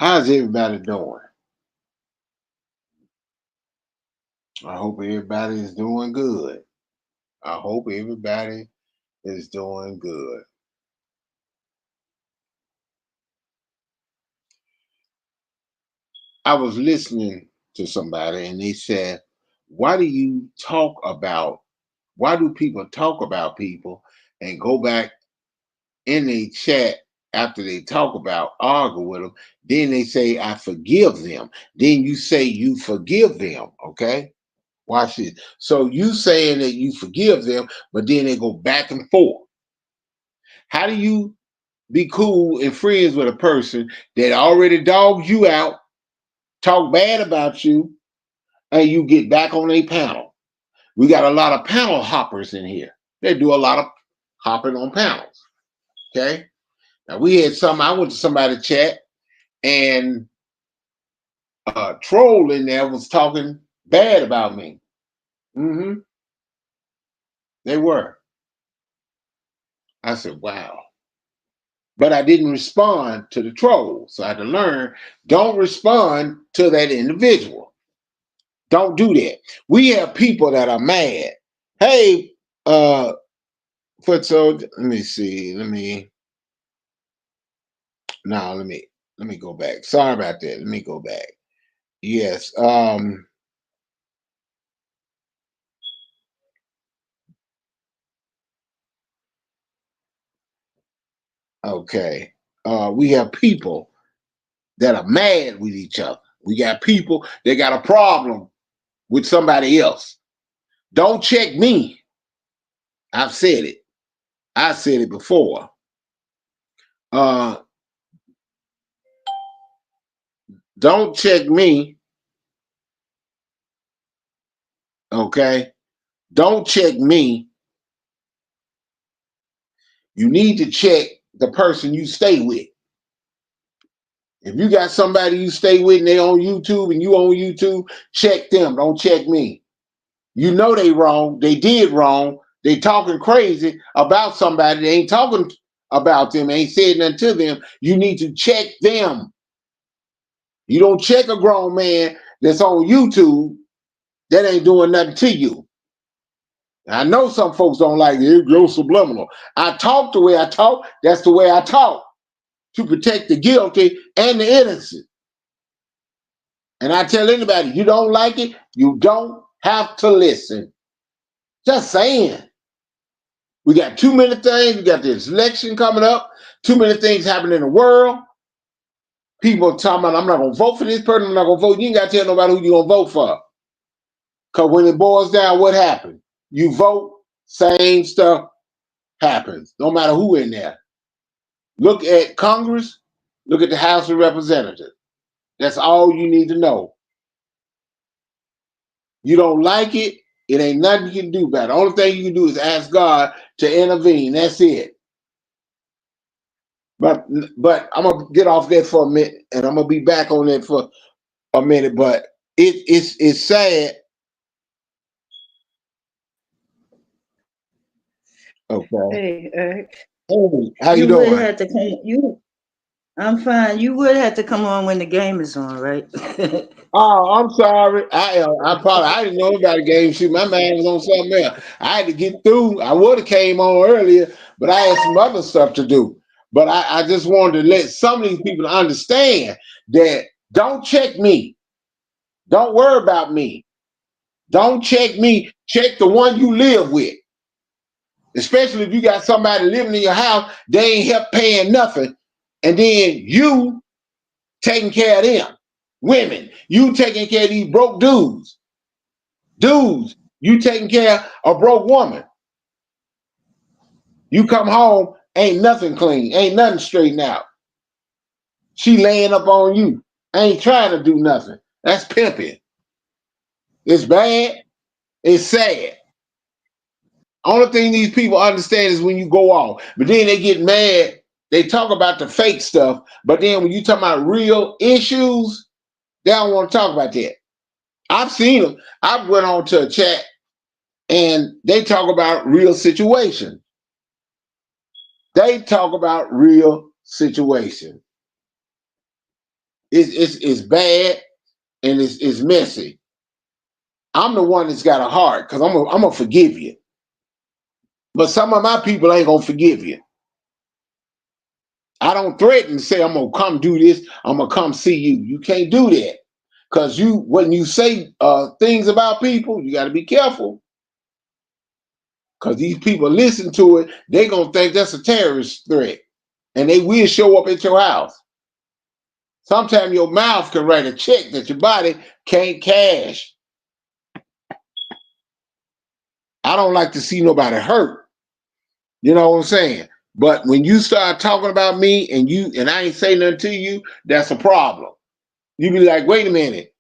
How's everybody doing? I hope everybody is doing good. I hope everybody is doing good. I was listening to somebody and they said, why do you talk about, why do people talk about people and go back in a chat after they talk about, argue with them? Then they say, I forgive them. Then you say you forgive them. Okay. Watch this. So you saying that you forgive them, but then they go back and forth. How do you be cool and friends with a person that already dogged you out, talk bad about you, and you get back on a panel? We got a lot of panel hoppers in here. They do a lot of hopping on panels. Okay. Now we had some. I went to somebody chat and a troll in there was talking bad about me. Mm-hmm. They were. I said, wow. But I didn't respond to the troll. So I had to learn, don't respond to that individual. Don't do that. We have people that are mad. Hey, foot soldier, let me see. Let me go back. Sorry about that. Let me go back. Yes. Okay. We have people that are mad with each other. We got people that got a problem with somebody else. Don't check me. I've said it. I said it before. Uh, don't check me. Okay. Don't check me. You need to check the person you stay with. If you got somebody you stay with and they on YouTube and you on YouTube, check them. Don't check me. You know they wrong. They did wrong. They talking crazy about somebody. They ain't talking about them. Ain't said nothing to them. You need to check them. You don't check a grown man that's on YouTube that ain't doing nothing to you. I know some folks don't like it. It goes subliminal. I talk the way I talk. That's the way I talk to protect the guilty and the innocent. And I tell anybody, you don't like it, you don't have to listen. Just saying. We got too many things. We got this election coming up. Too many things happening in the world. People talking about, I'm not going to vote for this person. I'm not going to vote. You ain't got to tell nobody who you're going to vote for. Because when it boils down, what happened? You vote, same stuff happens. No matter who in there. Look at Congress. Look at the House of Representatives. That's all you need to know. You don't like it, it ain't nothing you can do about it. The only thing you can do is ask God to intervene. That's it. But I'm gonna get off that for a minute, and I'm gonna be back on that for a minute. But it's sad. Okay. Hey, Eric, Hey, how you you would doing? have to come. I'm fine. You would have to come on when the game is on, right? Oh, I'm sorry. I didn't know about the game. Shoot, my mind was on something else. I had to get through. I would have came on earlier, but I had some other stuff to do. But I just wanted to let some of these people understand that don't check me. Don't worry about me. Don't check me. Check the one you live with. Especially if you got somebody living in your house, they ain't help paying nothing. And then you taking care of them. Women, you taking care of these broke dudes. Dudes, you taking care of a broke woman. You come home, ain't nothing clean, ain't nothing straightened out. She laying up on you, ain't trying to do nothing. That's pimping. It's bad. It's sad. Only thing these people understand is when you go off. But then they get mad. They talk about the fake stuff. But then when you talk about real issues, they don't want to talk about that. I've seen them. I went on to a chat and they talk about real situations. They talk about real situations. It's bad and it's messy. I'm the one that's got a heart because I'm gonna forgive you. But some of my people ain't gonna forgive you. I don't threaten to say I'm gonna come do this, I'm gonna come see you. You can't do that. Because when you say things about people, you gotta be careful. Because these people listen to it, they're gonna think that's a terrorist threat. And they will show up at your house. Sometimes your mouth can write a check that your body can't cash. I don't like to see nobody hurt. You know what I'm saying? But when you start talking about me and I ain't say nothing to you, that's a problem. You be like, wait a minute.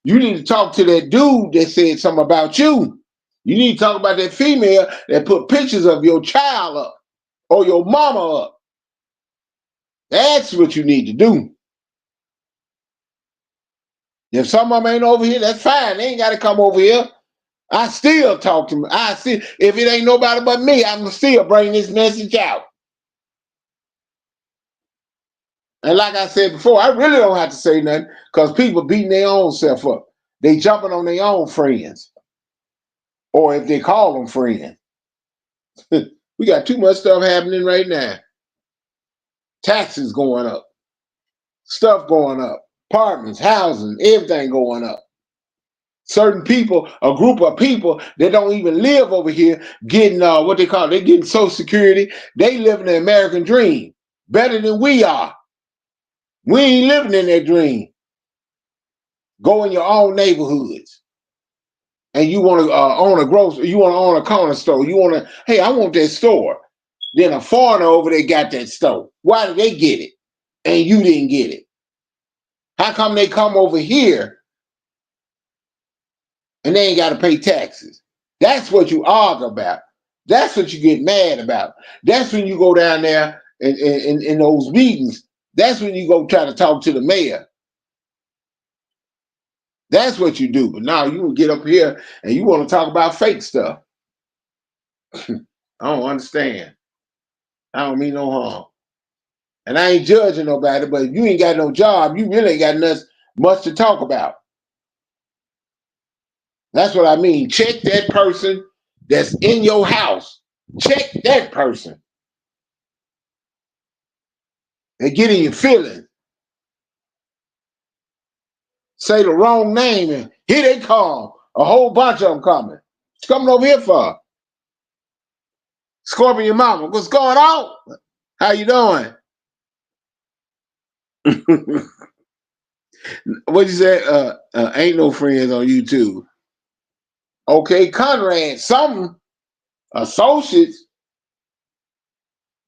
You need to talk to that dude that said something about you. You need to talk about that female that put pictures of your child up or your mama up. That's what you need to do. If some of them ain't over here, that's fine. They ain't got to come over here. I still talk to me. If it ain't nobody but me, I'm still bring this message out. And like I said before, I really don't have to say nothing because people beating their own self up. They jumping on their own friends. Or if they call them friends. We got too much stuff happening right now. Taxes going up. Stuff going up. Apartments, housing, everything going up. Certain people, a group of people that don't even live over here getting what they call, they getting Social Security. They living the American dream better than we are. We ain't living in that dream. Go in your own neighborhoods. And you want to own a grocery, you want to own a corner store. You want to, hey, I want that store. Then a foreigner over there got that store. Why did they get it? And you didn't get it? How come they come over here and they ain't got to pay taxes? That's what you argue about. That's what you get mad about. That's when you go down there in those meetings. That's when you go try to talk to the mayor. That's what you do. But now you will get up here and you want to talk about fake stuff. I don't understand. I don't mean no harm. And I ain't judging nobody, but if you ain't got no job, you really ain't got nothing much to talk about. That's what I mean. Check that person that's in your house. Check that person. They get in your feelings. Say the wrong name and here they come. A whole bunch of them coming. What's coming over here for? Scorpion mama, what's going on? How you doing? What you say? Ain't no friends on YouTube. Okay, Conrad, some associates,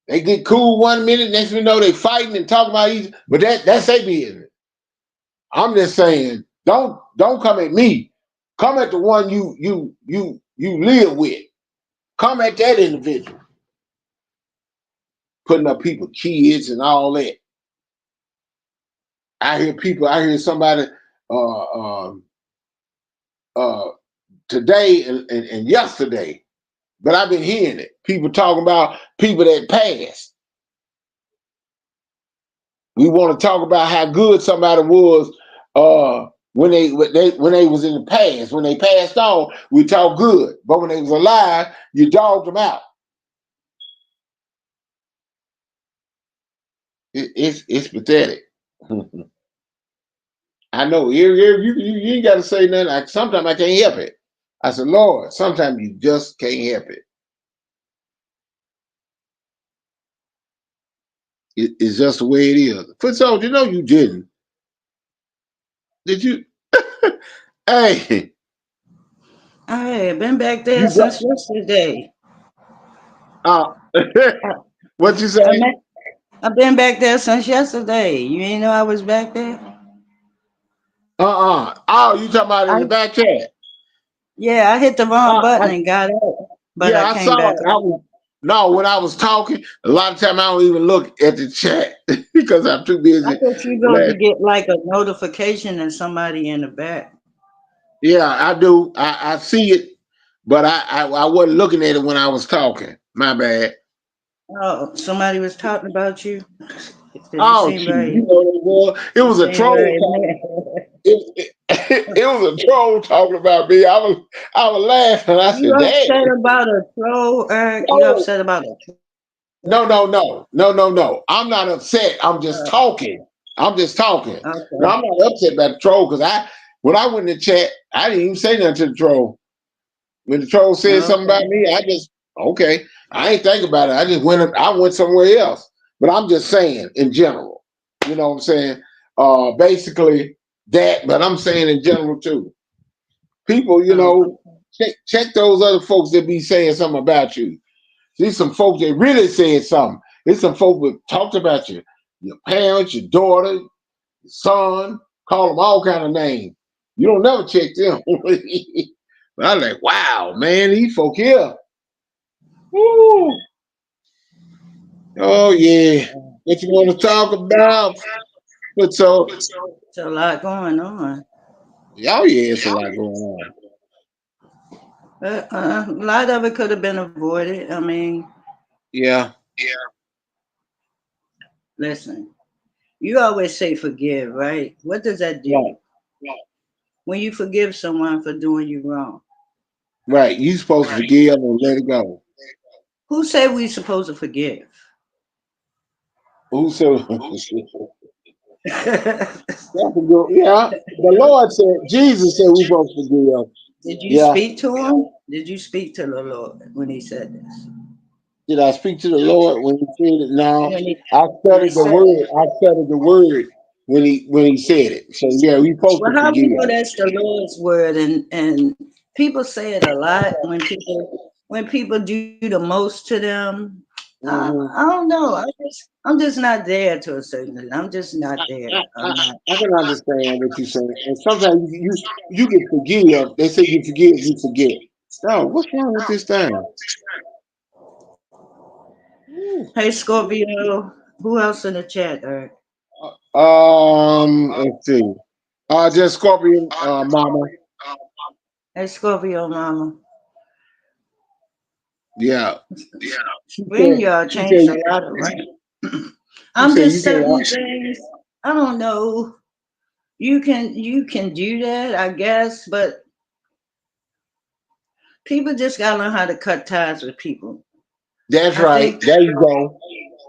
they get cool 1 minute, next thing you know they fighting and talking about each, but that's their business. I'm just saying, don't come at me. Come at the one you live with. Come at that individual. Putting up people's kids and all that. I hear somebody today and yesterday, but I've been hearing it. People talking about people that passed. We want to talk about how good somebody was when they was in the past. When they passed on, we talk good. But when they was alive, you dogged them out. It's pathetic. I know. You ain't got to say nothing. Sometimes I can't help it. I said, Lord, sometimes you just can't help it. It's just the way it is. Foot soldier, no, you didn't. Did you? Hey. I had been back there since yesterday. What you say? I've been back there since yesterday. You ain't know I was back there? Oh, you talking about in the back chat? Yeah, I hit the wrong button and got out. But yeah, I came back. No, when I was talking, a lot of time I don't even look at the chat because I'm too busy. I thought you were going to get like a notification and somebody in the back. Yeah, I do. I see it, but I wasn't looking at it when I was talking. My bad. Oh, somebody was talking about you? Because you Oh seem shoot, very, you know what it was? It you was a seem troll very talking. mad. It was a troll talking about me. I was laughing. I You said, "Dad, upset about a troll, Eric? You no, upset about a no, no, no, no, no, no. I'm not upset. I'm just troll? talking. I'm just talking. No, Okay. I'm not upset about the troll because when I went in the chat, I didn't even say nothing to the troll. When the troll said something about Okay. me, I just okay. I ain't think about it. I just went somewhere else. But I'm just saying in general. You know what I'm saying? Basically that, but I'm saying in general too. People, Okay. check those other folks that be saying something about you. See some folks that really said something. There's some folks that talked about you, your parents, your daughter, your son, call them all kind of names. You don't never check them. But I'm like, wow, man, these folk here. Woo. Oh yeah. What you want to talk about? But so, It's a lot going on. y'all, yeah, it's a lot going on. A lot of it could have been avoided. I mean, Yeah, listen, you always say forgive, right? What does that right, do? When you forgive someone for doing you wrong, right. You supposed to forgive and let it go. who said we supposed to forgive? Who said? Yeah, the Lord said, Jesus said we supposed to forgive. Did you Yeah. speak to him? Did you speak to the Lord when he said this? Did I speak to the Lord when he said it? No. When he I when he studied the said word. it. I studied the word when he said it. So yeah, we supposed Well, to how we forgive. know that's the Lord's word, and people say it a lot when people do the most to them. I Hmm. don't know. I'm just not there to a certain degree. I'm just not there. I'm not. I can understand what you're saying. And sometimes you can forgive. They say you forgive, you forget. No, what's wrong with this thing? Hey Scorpio, who else in the chat, Eric? Let's see. Just Scorpion, Mama. Hey Scorpio, mama. Yeah. She Spring said. y'all She changed said. a lot of right. She I'm said you just can't. certain things. I don't know. You can do that, I guess, but people just gotta learn how to cut ties with people. That's I right. think There you go.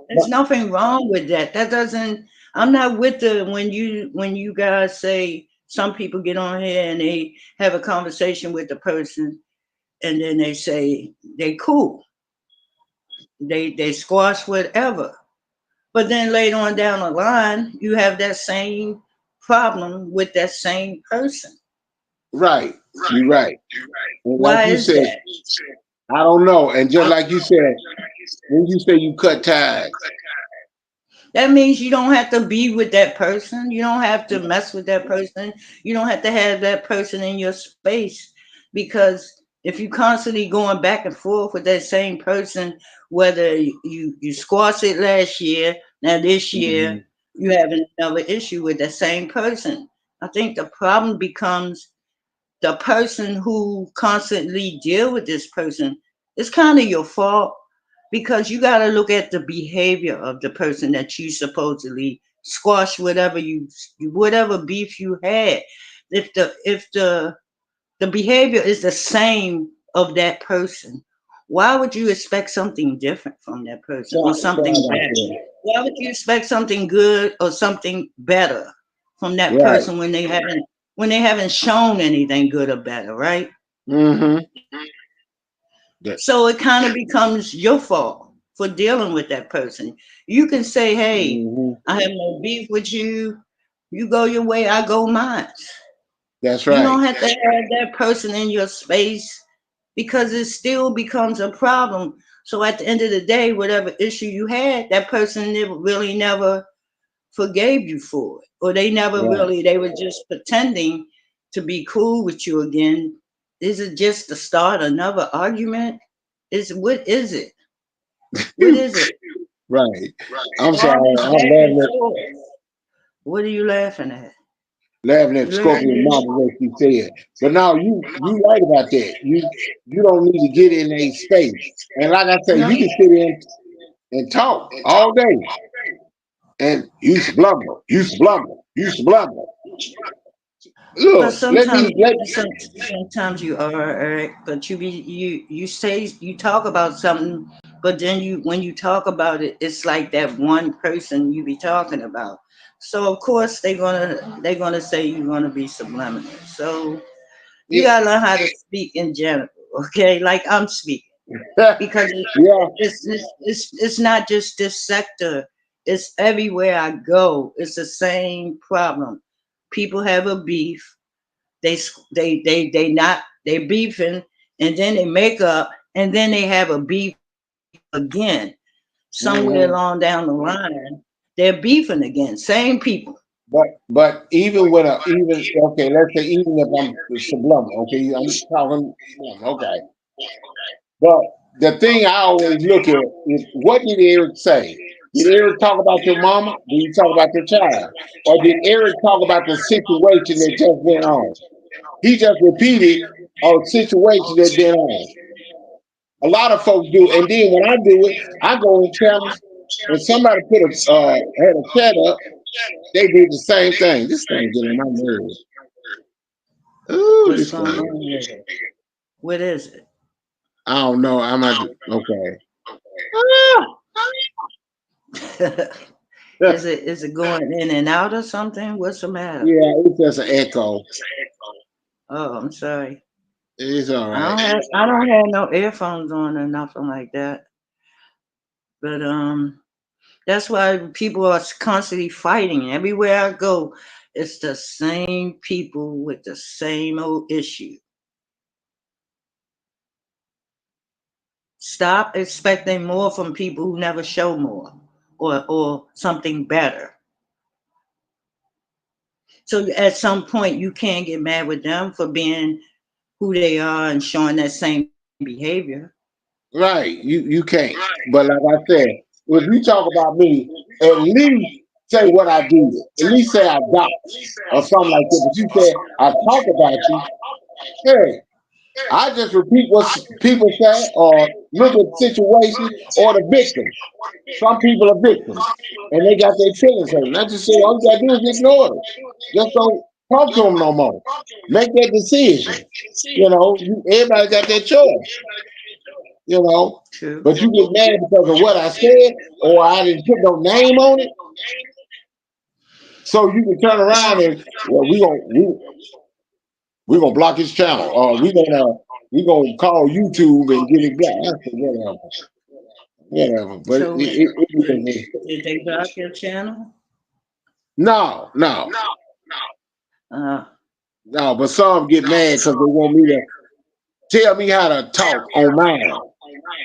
there's nothing wrong with that. That doesn't. I'm not with the when you guys say some people get on here and they have a conversation with the person and then they say they cool. They squash whatever. But then later on down the line, you have that same problem with that same person. Right. You're right. And like Why you is said, that? I don't know. And just like you said, when you say you cut ties, That means you don't have to be with that person. You don't have to mess with that person. You don't have to have that person in your space because if you constantly going back and forth with that same person, whether you squashed it last year, now this year mhm, you have another issue with that same person. I think the problem becomes the person who constantly deal with this person. It's kind of your fault because you got to look at the behavior of the person that you supposedly squash whatever beef you had. If the behavior is the same of that person, why would you expect something different from that person or something sound like better? that. Why would you expect something good or something better from that Right. person when they haven't shown anything good or better, right? Mm-hmm. That, So it kind of becomes your fault for dealing with that person. You can say, hey, hmm I have no beef with you. You go your way, I go mine. that's You right. don't have to have that person in your space because it still becomes a problem. So at the end of the day, whatever issue you had, that person really never forgave you for it. Or Right. they were just pretending to be cool with you again. Is it just to start another argument? What is it? What is it? Right. I'm All sorry. this I'm back and laughing at forth. What are you laughing at? laughing at You laughing Scorpion Mama what she said. But now you right about that. You don't need to get in a space. And like I say, no, you can sit in and talk all day. And you subliminal, you subliminal, you subliminal. But Look, sometimes, let sometimes you are, Eric. But you say you talk about something, but then when you talk about it, it's like that one person you be talking about. So of course they're gonna say you're gonna be subliminal. So you yeah, gotta learn how to speak in general, okay? Like I'm speaking because yeah, it's not just this sector. It's everywhere I go. It's the same problem. People have a beef. They beefing, and then they make up, and then they have a beef again. Somewhere hmm along down the line, they're beefing again. Same people. but even with a even okay, let's say even if I'm subliminal, okay, I'm talking okay. But the thing I always look at is what did Eric say? Did Eric talk about your mama? Did he talk about your child? Or did Eric talk about the situation that just went on? He just repeated a situation that been on. A lot of folks do, and then when I do it, I go in channels. When somebody put a had a chat up, they do the same thing. This thing getting on my nerves. Ooh, What's this going thing. on with it? What is it? I don't know. I'm not okay. Ah! Is it going in and out or something? What's the matter? Yeah, it's just an echo. Oh, I'm sorry. It's all I right. don't have I don't have no earphones on or nothing like that. But that's why people are constantly fighting. Everywhere I go, it's the same people with the same old issue. Stop expecting more from people who never show more or something better. So at some point, you can't get mad with them for being who they are and showing that same behavior. Right. You can't. But like I said, if you talk about me, at least say what I did. At least say I got or something like that. But you said I talk about you. Hey, I just repeat what people say or look at situations or the victim. Some people are victims and they got their feelings hurt. And I just say all you gotta do is ignore them. Just don't talk to them no more. Make that decision. Everybody got their choice. you know. True. But you get mad because of what I said, or I didn't put no name on it. So you can turn around and well, we gonna block his channel, or we gonna call YouTube and get it blocked. I said, whatever. But So did they block your channel? no, no, Uh, no. But some get mad because they want me to tell me how to talk on mine.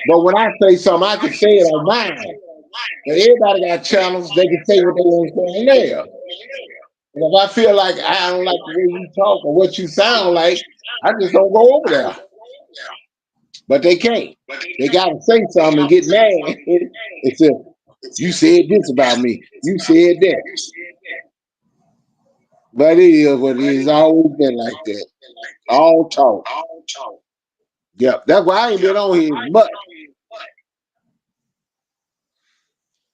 But when I say something, I can say it on mine. But everybody got channels; they can say what they want to say on there. And if I feel like I don't like the way you talk or what you sound like, I just don't go over there. But they can't. They gotta say something and get mad. It's a you said this about me. You said that. But it is what it is. It's always been like that. All talk. Yep. That's why I ain't been on here as much.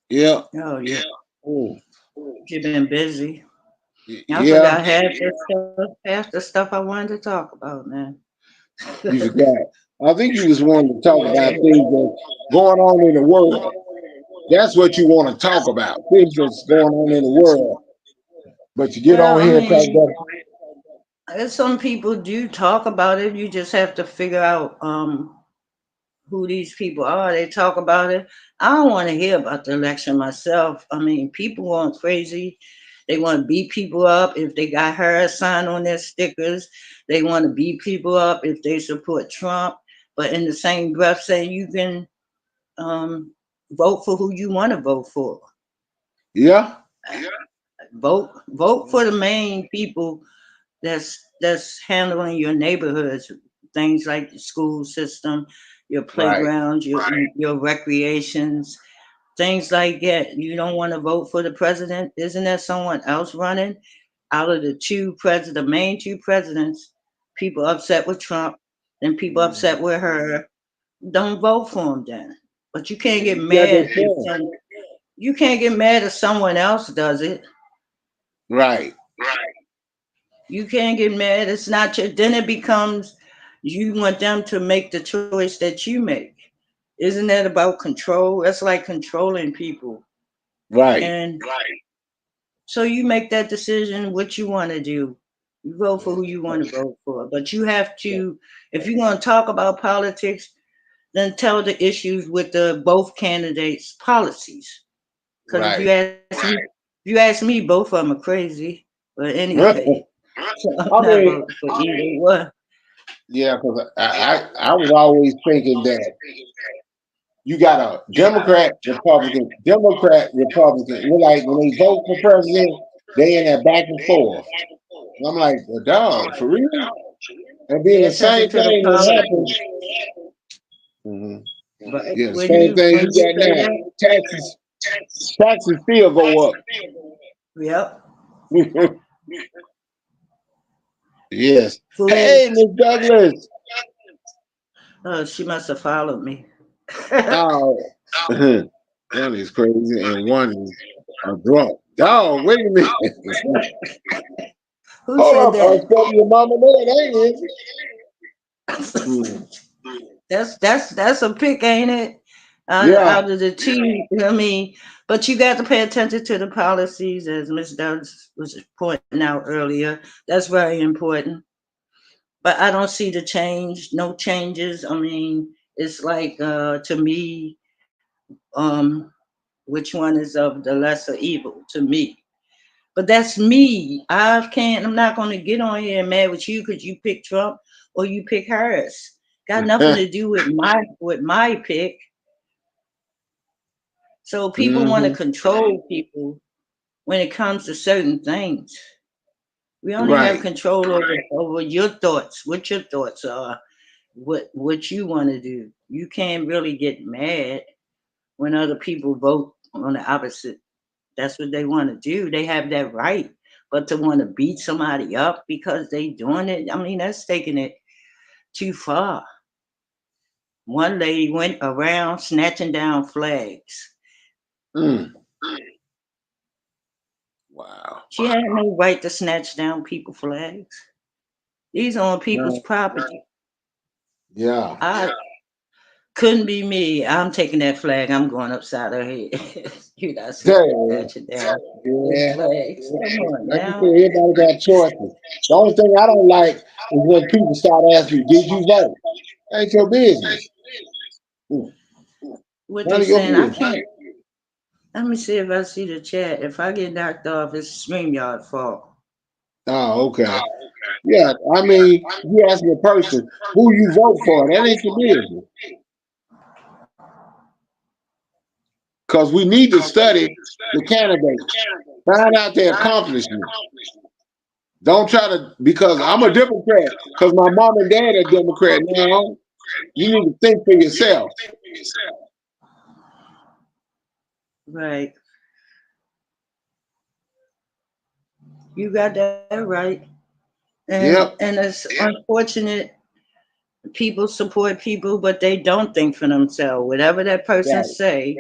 Yep. oh yeah, Mm. you've been busy. I Yeah. forgot half the stuff I wanted to talk about, man. You forgot. I think you just wanted to talk about things that's going on in the world. That's what you want to talk about. Things that's going on in the world. But you get Well, on I here and talk mean, about some people do talk about it. You just have to figure out who these people are. They talk about it. I don't want to hear about the election myself. I mean, people going crazy. They want to beat people up if they got her sign on their stickers. They want to beat people up if they support Trump. But in the same breath, saying you can um, vote for who you want to vote for. yeah. Vote for the main people that's handling your neighborhoods, things like the school system, your Right. playgrounds, your recreations, things like that. You don't want to vote for the president. Isn't there someone else running? Out of the main two presidents, people upset with Trump, then people upset with her. Don't vote for him then. But you can't get You got mad that if feeling. You can't get mad if someone else does it. Right. You can't get mad. It's not your. Then it becomes you want them to make the choice that you make. Isn't that about control? That's like controlling people. Right. And so you make that decision what you want to do. You vote for who you want to vote for. But you have to, if you're going to talk about politics, then tell the issues with the both candidates' policies. Because Right. if you ask me, both of them are crazy. But anyway, so I'm I not mean, voting for either one. yeah, because I was always thinking that you got a Democrat, Republican. You're like when they vote for president, they in that back and forth. And I'm like, well, dog, for real? And being Pay the attention same to the thing that happened. policies. hmm But Yeah, the same thing when you you got say now. that, Taxes still go up. yep. Yes. Food. Hey, Miss Douglas. Oh, she must have followed me. Oh, one is crazy and one is a drunk. Dog, wait a minute. Who Hold said up, that? study your mama there, ain't it? Mm. That's a pick, ain't it? Yeah. Out of the two, I mean, but you got to pay attention to the policies, as Miss Duggs was pointing out earlier. That's very important. But I don't see the change, no changes. I mean, it's like to me, um, which one is of the lesser evil to me? But that's me. I'm not going to get on here and mad with you because you pick Trump or you pick Harris. Got nothing to do with my pick. So people want to hmm control people when it comes to certain things. We only have Right. control over your thoughts, what your thoughts are, what you want to do. You can't really get mad when other people vote on the opposite. That's what they want to do. They have that right. But to want to beat somebody up because they doing it, I mean, that's taking it too far. One lady went around snatching down flags. Mm. Wow. She had no right to snatch down people flags. These are on people's No. property. Yeah. I couldn't be me. I'm taking that flag. I'm going upside her head. You're not Hey, snatching down them yeah. flags. Come on Like you now. said, everybody got choices. The only thing I don't like is when people start asking you, did you vote? Ain't your business. Mm. What None they of your saying? I business. can't. Let me see if I see the chat. If I get knocked off, it's StreamYard fault. Oh, okay. Yeah, I mean, you ask a person who you vote for, that ain't your business. Because we need to study the candidates, find out their accomplishments. Don't try to, because I'm a Democrat, because my mom and dad are Democrat now. You need to think for yourself. Right. You got that right. And Yep. it's unfortunate people support people, but they don't think for themselves. Whatever that person Right. say,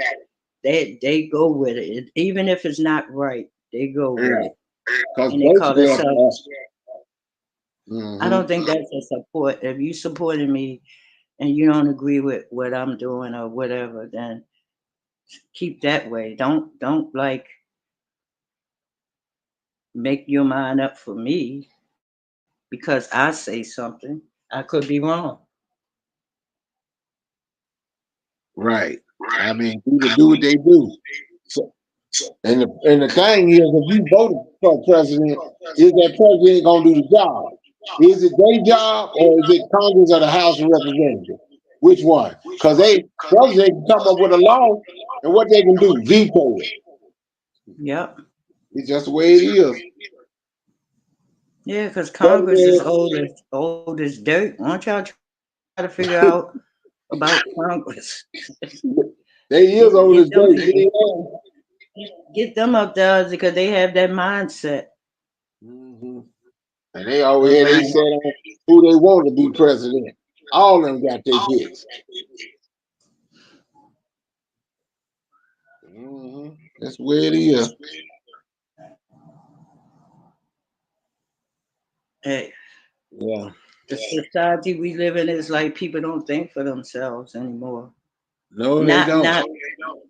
they go with it. Even if it's not right, they go with Yeah. it. Because And they call basically, themselves. I hmm don't think that's a support. If you supported me and you don't agree with what I'm doing or whatever, then keep that way. Don't like make your mind up for me because I say something. I could be wrong. right. I mean, people do what they do. So, and the thing is, if you voted for a president, is that president going to do the job? Is it their job or is it Congress or the House of Representatives? Which one? Because they can come up with a law, and what they can do, veto it. Yep. It's just the way it is. Yeah, because Congress is President, old as dirt. Why don't y'all try to figure out about Congress? they Get is old get as them dirt. people, get them up there because they have that mindset. hmm And they always All had they right. said on who they want to be president. All of them got their picks. That's where it is. Hey, Yeah. the society we live in is like people don't think for themselves anymore. No, they Not don't. not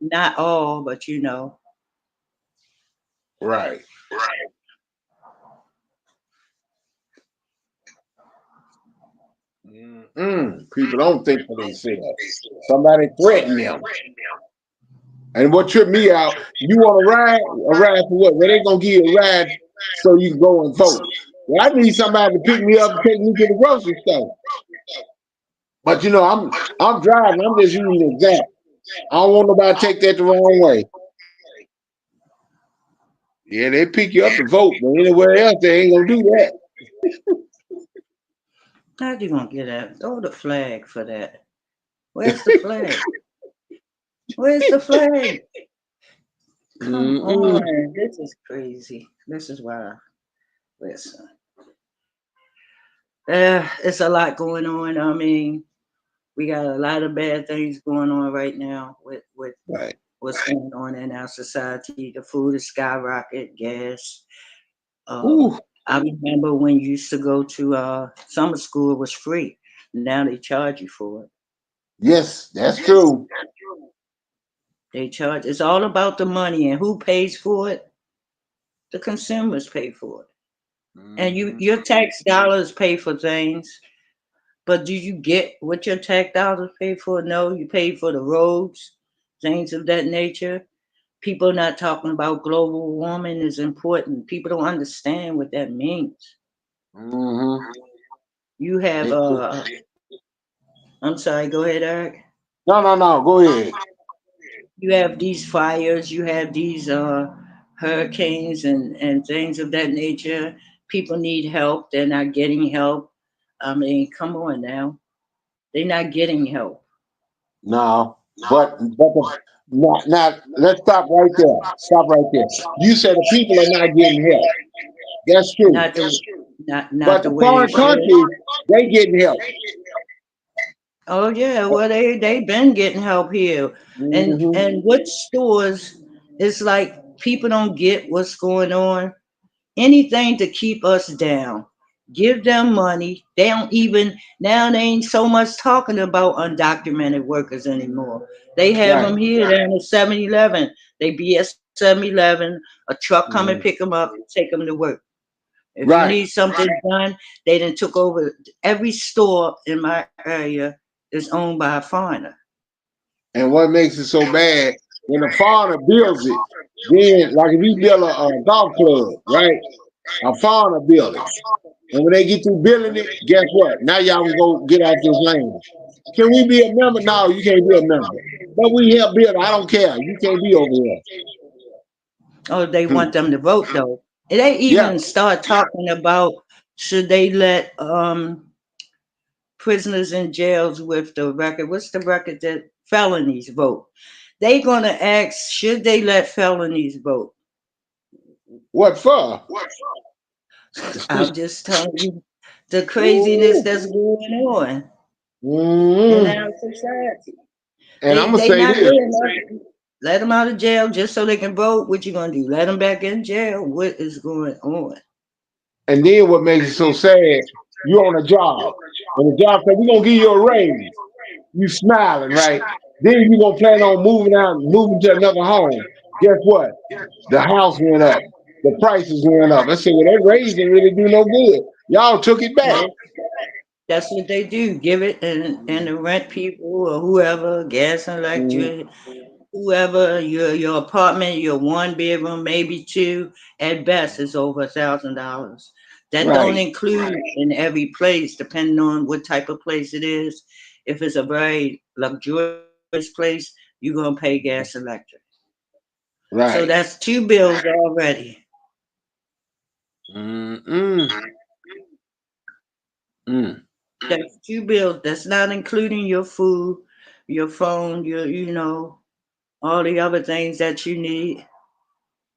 not all, but you know. Right. People don't think for themselves. Somebody threaten them. And what tripped me out, you want to ride? A ride for what? Well, they going to give you a ride so you can go and vote. Well, I need somebody to pick me up and take me to the grocery store. But you know, I'm driving. I'm just using an example. I don't want nobody to take that the wrong way. Yeah, they pick you up to vote, but anywhere else they ain't gonna do that. How you gonna get that? Throw the flag for that. Where's the flag? Where's the flag? Come Mm-mm. on. This is crazy. This is why. Listen. It's a lot going on. I mean, we got a lot of bad things going on right now with Right. what's going on in our society. The food is skyrocket, gas. Ooh. I remember when you used to go to summer school, it was free. Now they charge you for it. Yes, that's true. They charge. It's all about the money and who pays for it. The consumers pay for it, and Mm-hmm. your tax dollars pay for things. But do you get what your tax dollars pay for? No, you pay for the roads, things of that nature. People not talking about global warming is important. People don't understand what that means. Mm-hmm. You have It- I'm sorry, go ahead, Eric. no. Go ahead. You have these fires, you have these hurricanes and things of that nature. People need help. They're not getting help. I mean, come on now. They're not getting help. No, now let's stop right there. Stop right there. You said the people are not getting help. That's true. Not the not But the the way they foreign should. countries, they getting help. Oh yeah, well they been getting help here, Mm-hmm. and what stores? It's like people don't get what's going on. Anything to keep us down. Give them money. They don't even now. They ain't so much talking about undocumented workers anymore. They have Right. them here down at 7-Eleven. They be at 7-Eleven. A truck come and pick Mhm. them up and take them to work. If you Right. need something done, they done took over every store in my area is owned by a foreigner. And what makes it so bad, when the foreigner builds it, then like if you build a golf club, right? A foreigner build it. And when they get through building it, guess what? Now y'all can go get off this land. Can we be a member? No, you can't be a member. But we help build. I don't care. You can't be over here. Oh, they Hmm. want them to vote though. They Yeah. even start talking about should they let prisoners in jails with the record. What's the record that felonies vote? They gonna ask should they let felonies vote? What for? I'm just telling you the craziness Ooh. that's going on in Mm. our society. And I'm They gonna they say not this. doing nothing. Let them out of jail just so they can vote. What you gonna do? Let them back in jail? What is going on? And then what makes it so sad, you on a job. And the job said, we're gonna give you a raise. You smiling, right? Then you gonna plan on moving to another home. Guess what? The house went up. The prices went up. I said, well, that raise didn't really do no good. Y'all took it back. Well, that's what they do. Give it and the rent people or whoever, gas and Mhm. electric, whoever your apartment, your one bedroom, maybe two, at best is over $1,000. That don't Right. include in every place, depending on what type of place it is. If it's a very luxurious place, you're gonna pay gas and electric. So Right. that's two bills already. Mm-mm. Mm. That's two bills. That's not including your food, your phone, your all the other things that you need.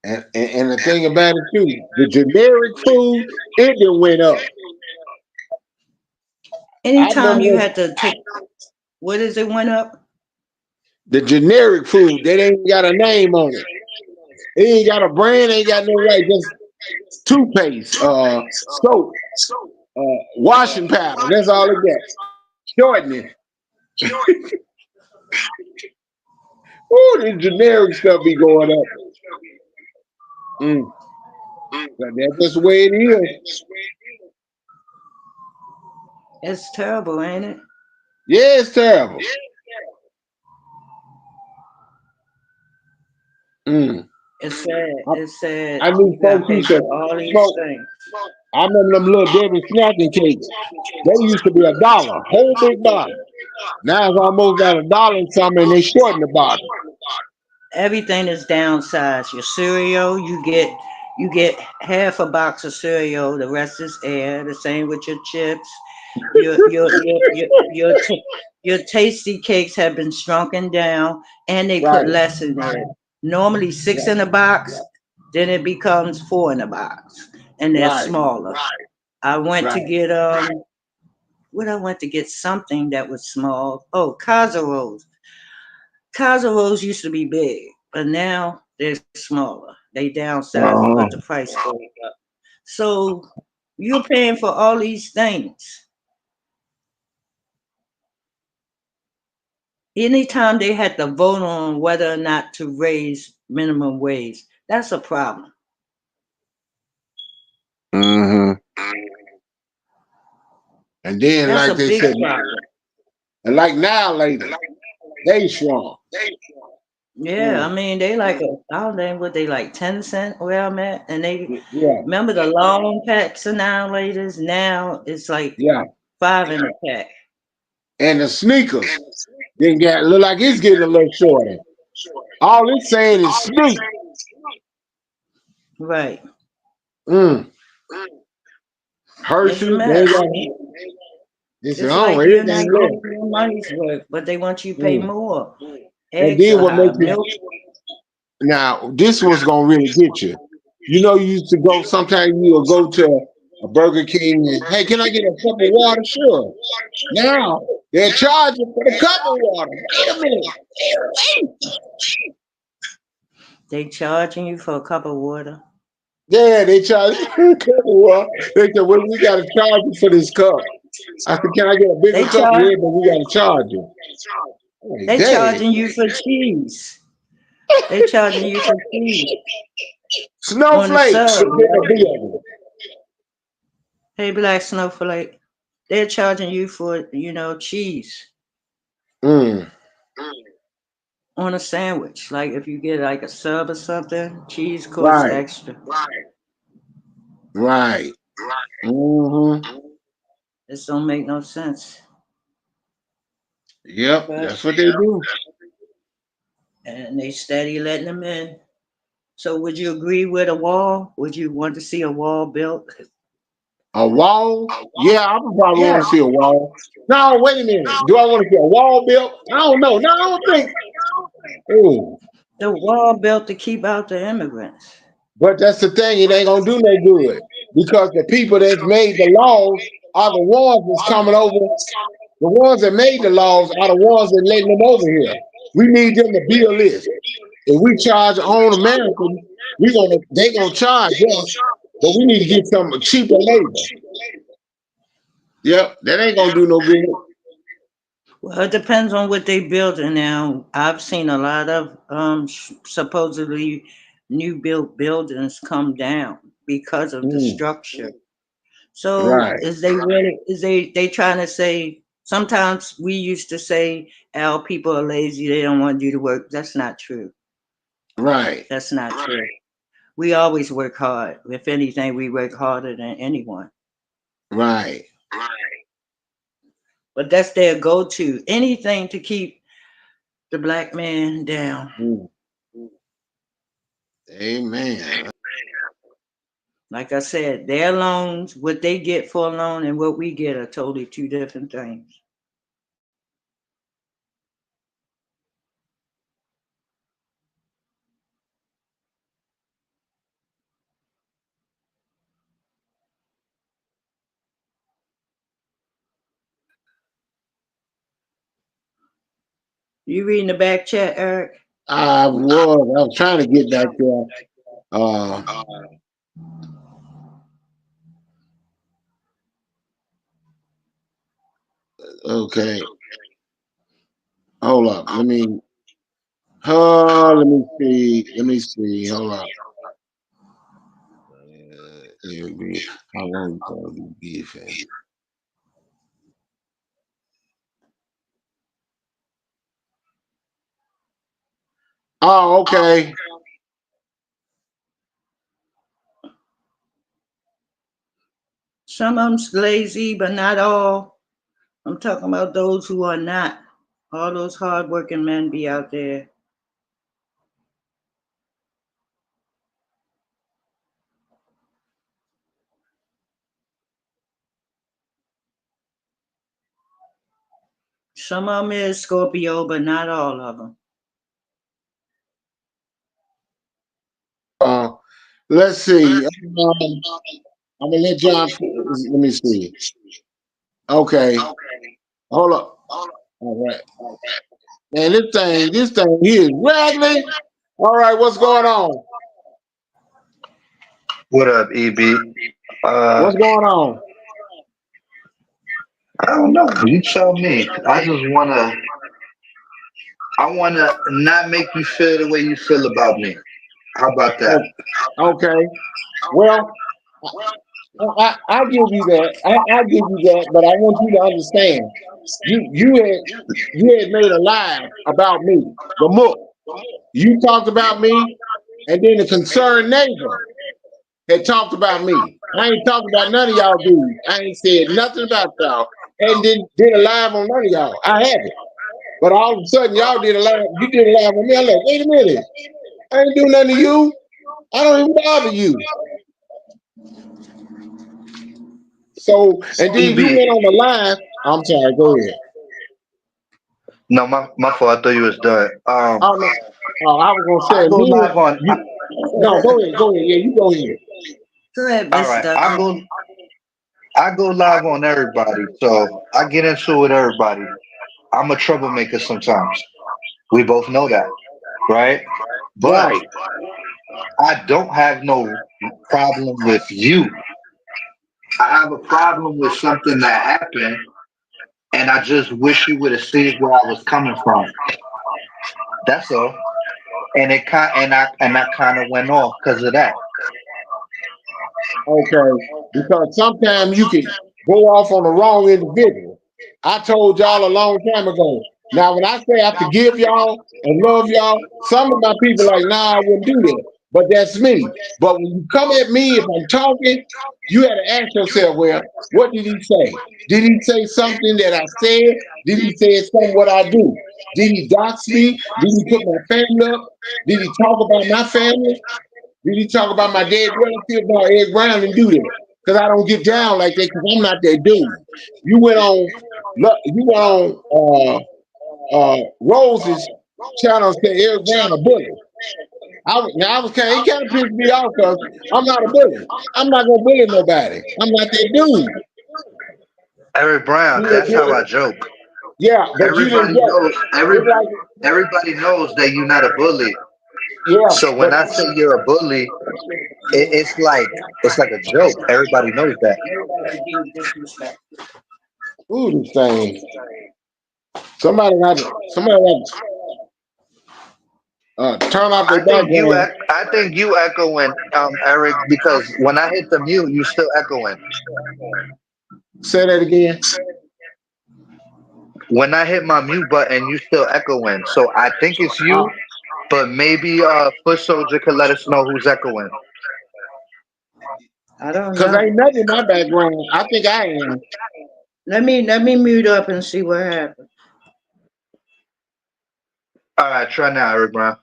And the thing about it too, the generic food, it done went up. I Anytime you remember had to take, what is it went up? The generic food that ain't got a name on it. It ain't got a brand, ain't got no like just toothpaste, soap, washing powder. That's all it got. Shortening. Ooh, this generic stuff be going up. Mm. But that's just the way it is. It's terrible, ain't it? Yeah, it's terrible. Mm. It's sad. I, It's sad. I knew You gotta folks pay used to for all these smoke. things. I remember them little Debbie snacking cakes. They used to be $1, whole big bottle. Now it's almost at $1 and something, and they shorten the bottle. Everything is downsized. Your cereal, you get half a box of cereal. The rest is air. The same with your chips. Your tasty cakes have been shrunken down, and they put Right, less in there. Normally six right, in a box, then it becomes four in a box, and they're right, smaller. I went to right. get what I went to get something that was small. Oh, Casa Rolls. Casa Rolls used to be big, but now they're smaller. They downsized because the Uh-huh. price goes up. So you're paying for all these things. Anytime they had to vote on whether or not to raise minimum wage, that's a problem. Mm-hmm. And then, That's like a they big said, problem. and like now, later, they strong. Yeah, I Mm. mean they like I don't know what they like 10 cent where I'm at, and they Yeah, remember the long packs of now laters. Now it's like yeah. five in a pack. And the sneakers didn't get look like it's getting a little shorter. All it's saying is sneak. Right. Mm. It's a Hershey, they mess. got they said, It's oh, like you're everything not left. getting your money's worth, but they want you to pay Mm. more. And Eggs then are what high, makes it milk. now, this was gonna really get you. You know, you used to go sometimes you'll go to a Burger King and hey, can I get a cup of water? Sure. Now they're charging for the cup of water. Wait a minute. They charging you for a cup of water. Yeah, they charge for a cup of water. They said, well, we gotta charge you for this cup. I said, can I get a bigger They cup? charge Yeah, but we gotta charge you. I'm like, they dang. charging you for cheese. They charging you for cheese on the Snowflake sub. should get a Right? bill. Hey, Black Snowflake. They're charging you for cheese Mm, on a sandwich. Like if you get like a sub or something, cheese costs right, extra. right. Mm-hmm. This don't make no sense. Yep, But that's what they do. and they steady letting them in. So would you agree with a wall? Would you want to see a wall built? A wall? Yeah, I would probably Yeah, want to see a wall. No, wait a minute. Do I want to see a wall built? I don't know. No, I don't think. Ooh, the wall built to keep out the immigrants. but that's the thing. It ain't gonna do no good because the people that's made the laws are the ones that's coming over. The ones that made the laws are the ones that letting them over here. We need them to be a list. If we charge on Americans, they gonna charge us, but we need to get some cheaper labor. Yep, that ain't gonna do no good. Well, it depends on what they building now. I've seen a lot of supposedly new built buildings come down because of the Mm, structure. So right, is they trying to say sometimes we used to say our people are lazy, they don't want to do the work. That's not true. right, That's not true. We always work hard. If anything, we work harder than anyone. right. But that's their go to. Anything to keep the black man down. Mm, amen. Like I said, their loans, what they get for a loan and what we get are totally two different things. You reading the back chat, Eric? I was trying to get back there. Uh, okay. Hold up. Let me see. Let me see. Hold up. How long will you be defense? Oh, okay. Some of them's lazy, but not all. I'm talking about those who are not. All those hardworking men be out there. Some of them is Scorpio, but not all of them. Let's see. I'm gonna let John. Let me see. Okay. Hold up. All right. Man, this thing here is rattling. All right, what's going on? What up, EB? What's going on? I don't know. You tell me. I wanna not make you feel the way you feel about me. How about that? Oh, okay. Well, I give you that. I give you that, but I want you to understand. You had made a lie about me. The Mook. You talked about me, and then the concerned neighbor had talked about me. I ain't talked about none of y'all dudes. I ain't said nothing about y'all. And then did a live on none of y'all. I haven't. But all of a sudden, y'all did a live. You did a live on me. I'm like, wait a minute. I ain't do nothing to you. I don't even bother you. So, and then you EB. went on the line. I'm sorry. Go ahead. No, my fault. I thought you was done. Oh no. Oh, I was gonna say, I and go then live on. you. No, go ahead. Go ahead. Yeah, you go ahead. Go ahead, All right. Mister. I go live on everybody. So I get into it with everybody. I'm a troublemaker sometimes. We both know that, right? But Right. I don't have no problem with you. I have a problem with something that happened, and I just wish you would have seen where I was coming from. That's all. And it kind and I kind of went off because of that. Okay. Because sometimes you can go off on the wrong individual. I told y'all a long time ago. Now, when I say I forgive y'all and love y'all, some of my people like, nah, I wouldn't do that. But that's me. But when you come at me, if I'm talking, you had to ask yourself, well, what did he say? Did he say something that I said? Did he say something what I do? Did he dox me? Did he put my family up? Did he talk about my family? Did he talk about my dead relative about Ed Brown and do that? Because I don't get down like that because I'm not that dude. You went on Rose's channel and said Eric Brown a bully. I was kind of, it kind of pissed me off because I'm not a bully. I'm not gonna bully nobody. I'm not that dude. Eric Brown, that's how I joke. Yeah, but you didn't Everybody joke. knows It's like, everybody knows that you're not a bully. yeah, So when but I say you're a bully, it's like a joke. Everybody knows that. ooh, this thing. Somebody got to turn off their background. I think you echoing, Eric, because when I hit the mute, you still echoing. Say that again. When I hit my mute button, you still echoing. So I think it's Uh, you, but maybe Foot Soldier could let us know who's echoing. I don't Cause know. ain't nothing in my background. I think I am. Let me mute up and see what happens. All right, try now, Eric Brown.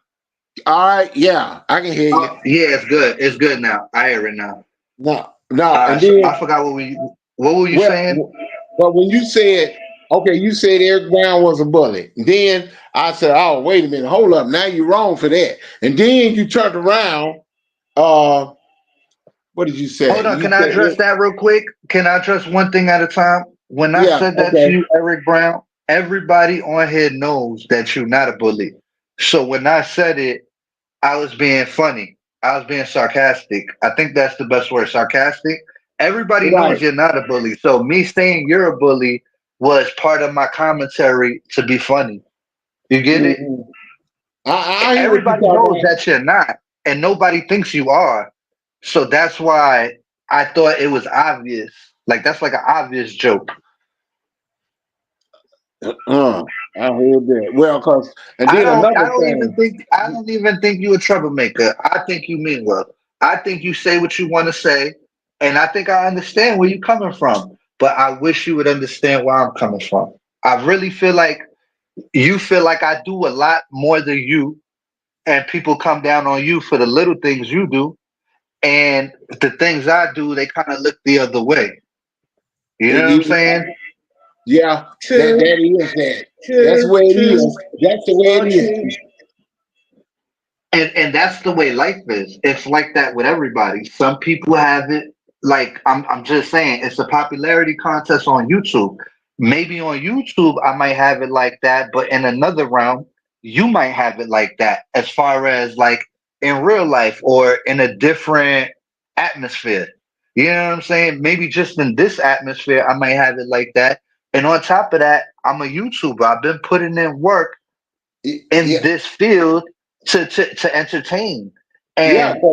All right, yeah, I can hear you. Oh, yeah, it's good. It's good now. I hear it now. No, All no, right, and so then I forgot what were you well, saying? but when you said okay, you said Eric Brown was a bully. Then I said, oh, wait a minute, hold up, now you're wrong for that. And then you turned around. Uh, what did you Hold say? on, You can I said, address that real quick? Can I address one thing at a time? When I yeah, said that to okay, you, Eric Brown, everybody on here knows that you're not a bully. So when I said it, I was being funny. I was being sarcastic. I think that's the best word, sarcastic. Everybody Right. knows you're not a bully. So me saying you're a bully was part of my commentary to be funny. You get it? Mhm. I hear what you're Everybody knows talking that you're not, and nobody thinks you are. So that's why I thought it was obvious. Like that's like an obvious joke. about. I heard that. Well, cause and I then don't I another don't even thing. think I don't even think you a troublemaker. I think you mean well. I think you say what you want to say, and I think I understand where you're coming from. But I wish you would understand where I'm coming from. I really feel like you feel like I do a lot more than you, and people come down on you for the little things you do, and the things I do, they kind of look the other way. You know what I'm saying? Yeah, that True, that is that. That's the true, way it true, is. That's the way all it true. is. And that's the way life is. It's like that with everybody. Some people have it like I'm just saying it's a popularity contest on YouTube. Maybe on YouTube I might have it like that, but in another realm, you might have it like that as far as like in real life or in a different atmosphere. You know what I'm saying? Maybe just in this atmosphere I might have it like that. And on top of that, I'm a YouTuber. I've been putting in work in Yeah, this field to entertain, yeah. and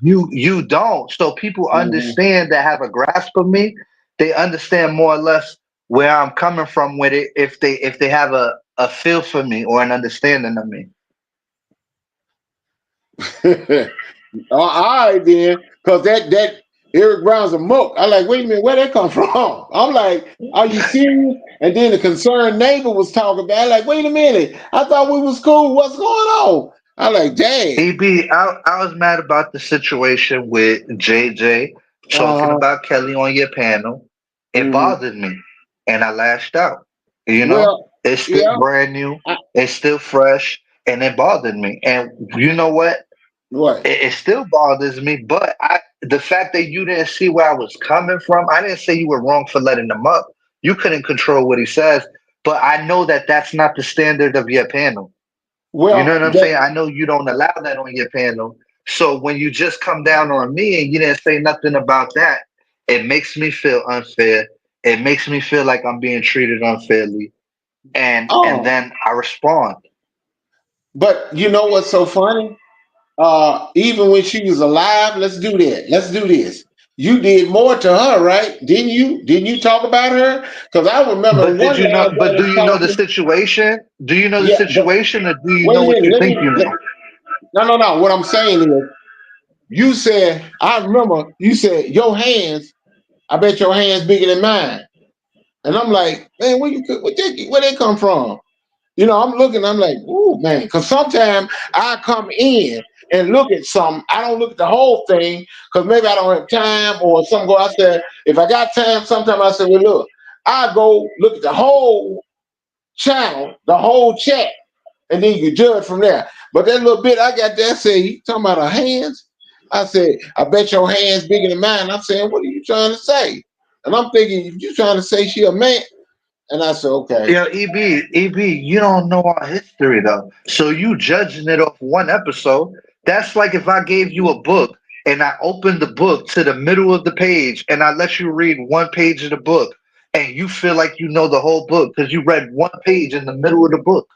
you don't. So people Mhm. understand that have a grasp of me. They understand more or less where I'm coming from with it if they have a feel for me or an understanding of me. All right then, cause that Eric Brown's a mook. I like, wait a minute, where that come from? I'm like, are you serious? And then the concerned neighbor was talking about. Like, wait a minute, I thought we was cool. What's going on? I like, dang. I was mad about the situation with JJ talking Uh huh. about Kelly on your panel. It Hmm. bothered me, and I lashed out. You know, Well, it's still yeah. brand new, I, it's still fresh, and it bothered me. And you know what? what? It still bothers me. But the fact that you didn't see where I was coming from, I didn't say you were wrong for letting him up. You couldn't control what he says, but I know that that's not the standard of your panel. You know Well, what I'm saying? that I know you don't allow that on your panel. So when you just come down on me and you didn't say nothing about that, it makes me feel unfair. It makes me feel like I'm being treated unfairly. And oh, then I respond. but you know what's so funny? Even when she was alive, let's do that. Let's do this. You did more to her, right? Didn't you? Didn't you talk about her? Because I remember But one did day you I know was but do on you know the talking. situation? Do you know the Yeah, but situation or do you wait know a what minute. you think you know? No, no, no. What I'm saying is, you said, I remember you said, your hands, I bet your hands bigger than mine. And I'm like, man, where they come from? I'm looking, I'm like, ooh, man. Because sometimes I come in and look at something. I don't look at the whole thing because maybe I don't have time or something. I said, if I got time, sometimes I say, well, look, I go look at the whole channel, the whole chat, and then you can judge from there. But that little bit I got there, say, you talking about her hands? I said, I bet your hands bigger than mine. I'm saying, what are you trying to say? And I'm thinking, you trying to say she a man? And I said, okay. Yo, EB, you don't know our history though. So you judging it off one episode. That's like if I gave you a book and I opened the book to the middle of the page and I let you read one page of the book and you feel like you know the whole book because you read one page in the middle of the book.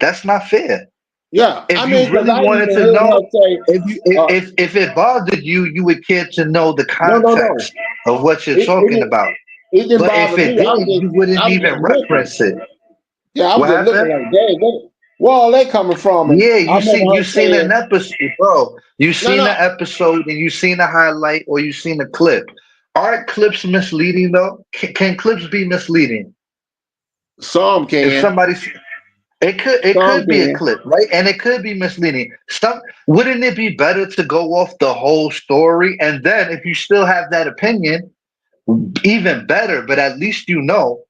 That's not fair. Yeah, If I you mean, because really I even wanted to heard her know, say, if it bothered you, you would care to know the no, no, no. context of what you're It talking didn't, about. it didn't But if bother it me. didn't, you I wouldn't was just even looking. reference it. Yeah, I was What just looking happened? like, dang, where all they coming from? And Yeah, I remember you her seen an saying, episode, bro. You no, seen no, an episode and you seen a highlight or you seen a clip. Aren't clips misleading though? Can clips be misleading? some If can, somebody's it some could be a can. clip, right? And it could be misleading. Some wouldn't it be better to go off the whole story and then if you still have that opinion, even better, but at least you know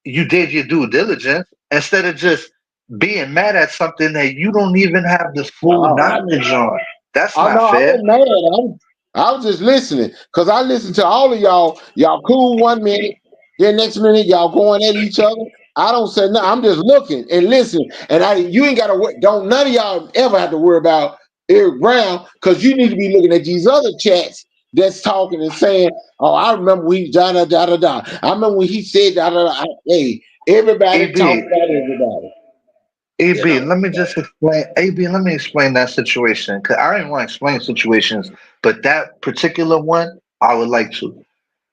you did your due diligence instead of just being mad at something that you don't even have the full Oh, knowledge on. That's I know not I fair. wasn't mad. I was just listening because I listened to all of y'all. Y'all cool one minute, then next minute y'all going at each other. I don't say no. I'm just looking and listen. And you ain't got to. Don't none of y'all ever have to worry about Eric Brown, because you need to be looking at these other chats that's talking and saying, "Oh, I remember when he da da da da da. I remember when he said da da da." Hey, everybody talk EB, about everybody. You EB, know. let me just explain. AB, let me explain that situation because I didn't want to explain situations, but that particular one, I would like to.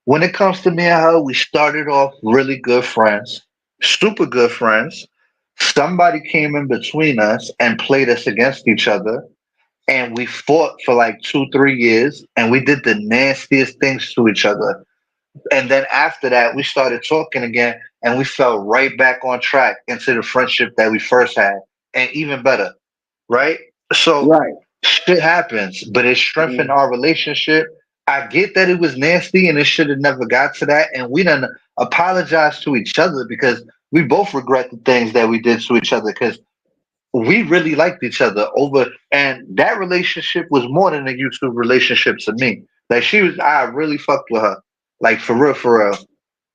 When it comes to me and her, we started off really good friends, super good friends. Somebody came in between us and played us against each other, and we fought for like 2, 3 years, and we did the nastiest things to each other. And then after that, we started talking again, and we fell right back on track into the friendship that we first had, and even better, right? So Right. shit happens, but it strengthened Mhm. our relationship. I get that it was nasty and it should have never got to that, and we done apologized to each other because we both regret the things that we did to each other because we really liked each other over, and that relationship was more than a YouTube relationship to me. Like she was, I really fucked with her, like for real,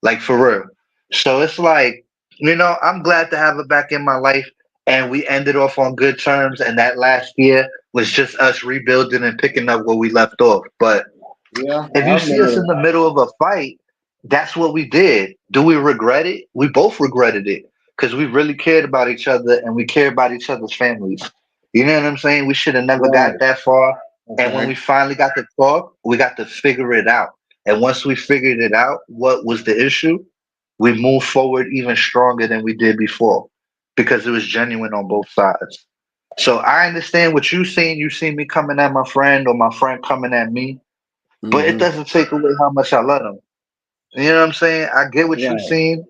like for real. So it's like, I'm glad to have her back in my life, and we ended off on good terms. And that last year was just us rebuilding and picking up where we left off. But Yeah, if I you see us remember in the middle of a fight, that's what we did. Do we regret it? We both regretted it because we really cared about each other and we cared about each other's families. You know what I'm saying? We should have that. never got Right. that far. And when Okay. we finally got to talk, we got to figure it out. And once we figured it out, what was the issue? We moved forward even stronger than we did before because it was genuine on both sides. So I understand what you're saying. You see me coming at my friend or my friend coming at me, but it Hmm. doesn't take away how much I love them. You know what I'm saying? I get what you Right. seen,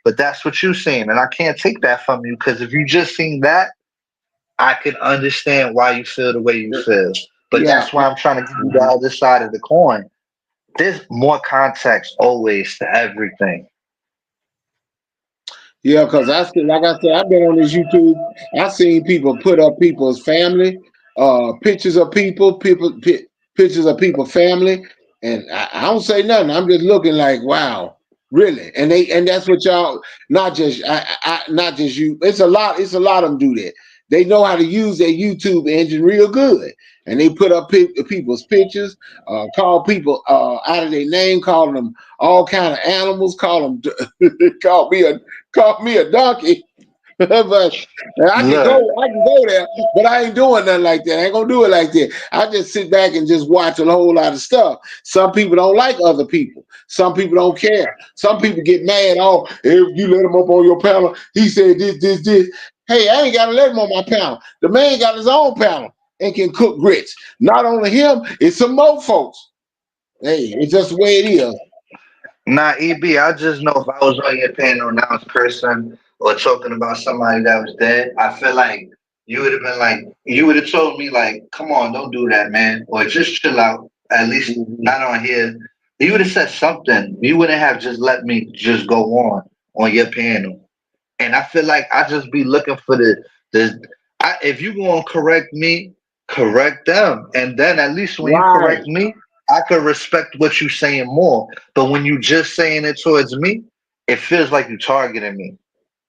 but that's what you seen, and I can't take that from you because if you just seen that, I can understand why you feel the way you feel. But Yeah. that's why I'm trying to give you the Mhm. other side of the coin. There's more context always to everything. Yeah, because like I said, I've been on this YouTube. I've seen people put up people's family, pictures of pictures of people family, and I don't say nothing. I'm just looking like, wow, really? And that's what y'all, not just not just you. It's a lot. It's a lot of them do that. They know how to use their YouTube engine real good, and they put up people's pictures, call people out of their name, call them all kind of animals, call them call me a donkey. But Look, I can go there, but I ain't doing nothing like that. I ain't gonna do it like that. I just sit back and just watch a whole lot of stuff. Some people don't like other people. Some people don't care. Some people get mad. Oh, if you let him up on your panel, he said this. Hey, I ain't gotta let him on my panel. The man got his own panel and can cook grits. Not only him, it's some more folks. Hey, it's just the way it is. not EB. I just know if I was on your panel and I was cursing or talking about somebody that was dead, I feel like you would have been like, you would have told me like, come on, don't do that, man, or just chill out. At least Mhm. not on here. You would have said something. You wouldn't have just let me just go on your panel. And I feel like I just be looking for the. If you gonna correct me, correct them, and then at least when you Right. correct me, I could respect what you saying more. But when you just saying it towards me, it feels like you targeting me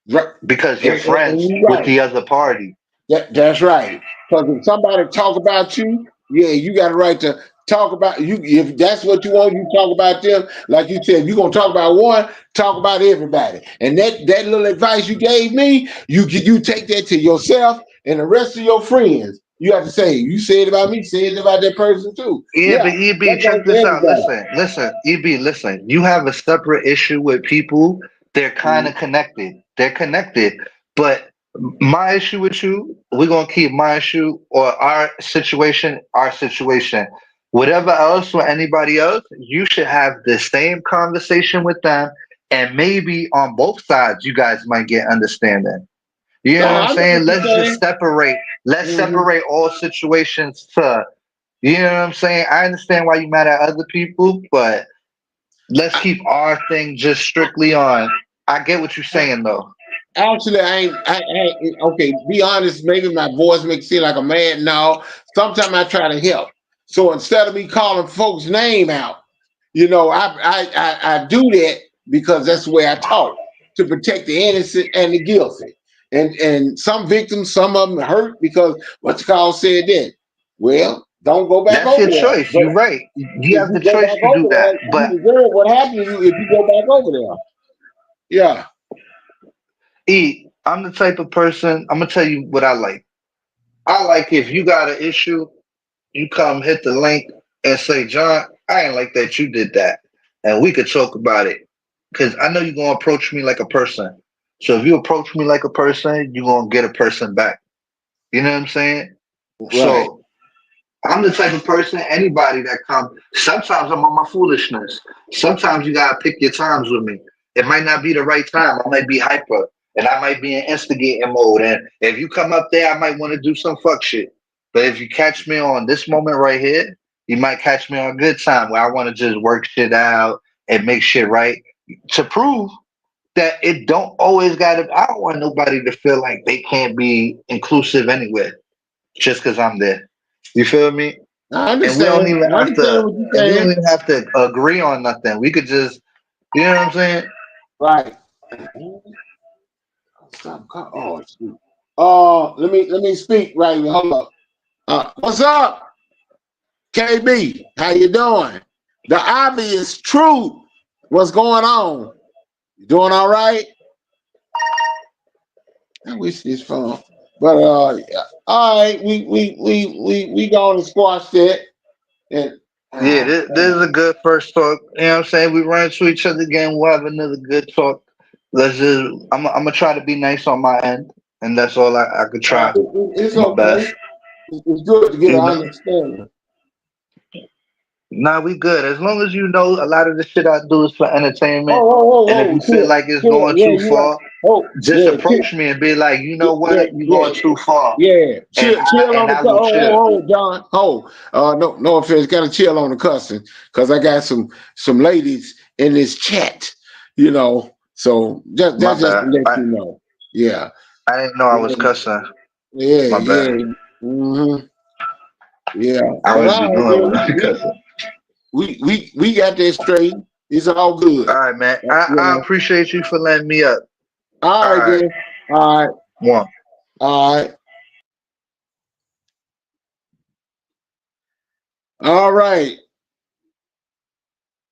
Right. because you're And friends you're with right. the other party. That's right. Because if somebody talk about you, yeah, you got a right to talk about you. If that's what you want, you talk about them. Like you said, if you're gonna talk about one, talk about everybody. And that little advice you gave me, you take that to yourself and the rest of your friends. You have to say, you said about me, say it about that person too. Yeah, Yeah, but EB, that check goes for this out. everybody. Listen, EB, listen. You have a separate issue with people. They're kind of Mhm. connected. They're connected. But my issue with you, we're gonna keep my issue or our situation, our situation. Whatever else or anybody else, you should have the same conversation with them, and maybe on both sides, you guys might get understanding. You No, know what I'm I know what saying? you're Let's just saying. separate. Let's Hmm. separate all situations to you know what I'm saying? I understand why you mad at other people, but let's keep our thing just strictly on. I get what you're saying though. Actually, okay, be honest, maybe my voice makes it seem like a man. No, sometimes I try to help. So instead of me calling folks' name out, I do that because that's the way I talk. to protect the innocent and the guilty. And some victims, some of them hurt because what you call said that. Well, don't go back That's over your there. choice. But You're right. You if have you the go choice back to do over that. there, But you deserve what happened to you if you go back over there. Yeah. I'm the type of person, I'm gonna tell you what I like. I like if you got an issue, you come hit the link and say, John, I ain't like that you did that. And we could talk about it. Cause I know you're gonna approach me like a person. So if you approach me like a person, you're gonna get a person back. You know what I'm saying? Right. So I'm the type of person, anybody that comes, sometimes I'm on my foolishness. Sometimes you gotta pick your times with me. It might not be the right time. I might be hyper and I might be in instigating mode. And if you come up there, I might want to do some fuck shit. But if you catch me on this moment right here, you might catch me on a good time where I want to just work shit out and make shit right to prove that it don't always gotta, I don't want nobody to feel like they can't be inclusive anywhere just because I'm there. You feel me? I And we don't understand. even I have understand to, what you're and we don't saying. even have to agree on nothing. We could just, you know what I'm saying? Right. Stop. Oh, shoot. Let me speak right now. Hold up. What's up, KB? How you doing? The obvious truth. What's going on? You doing all right? I wish this phone. But yeah. All right, we going to squash that. And Yeah, this is a good first talk. You know what I'm saying? We run into each other again. We'll have another good talk. Let's just, I'm gonna try to be nice on my end, and that's all I could try it's my best. okay. It's good to get an You know? understanding. Nah, we good. As long as you know a lot of the shit I do is for entertainment. And if Oh, you feel like it's chill. going Yeah, too you right. far, Oh, just yeah, chill. approach me and be like, you know Yeah, what, you yeah, going too far. yeah. And Chill on the I will chill. John. No offense. Got to chill on the cussing because I got some ladies in this chat. You know, so My that's just to bad. let you know. Yeah, I didn't know I was cussing. yeah, My yeah. bad. Mm-hmm. Yeah. I But was all right, ignoring man, when I cussing. we got that straight. It's all good. All right, man. You I know. appreciate you for letting me up. All All right, right. then. All right. One. All right. All right.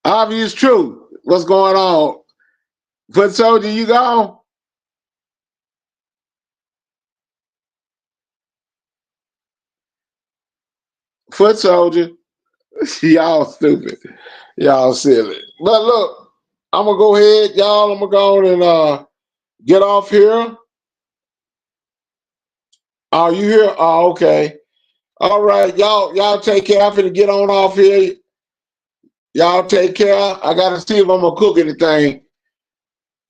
Obvious truth. What's going on? Foot soldier, you gone? Foot soldier. Y'all stupid. Y'all silly. But look, I'm gonna go ahead, y'all. I'm gonna go on and get off here. Are you here? Oh, okay. All right, y'all take care. I'm finna get on off here. Y'all take care. I gotta see if I'm gonna cook anything.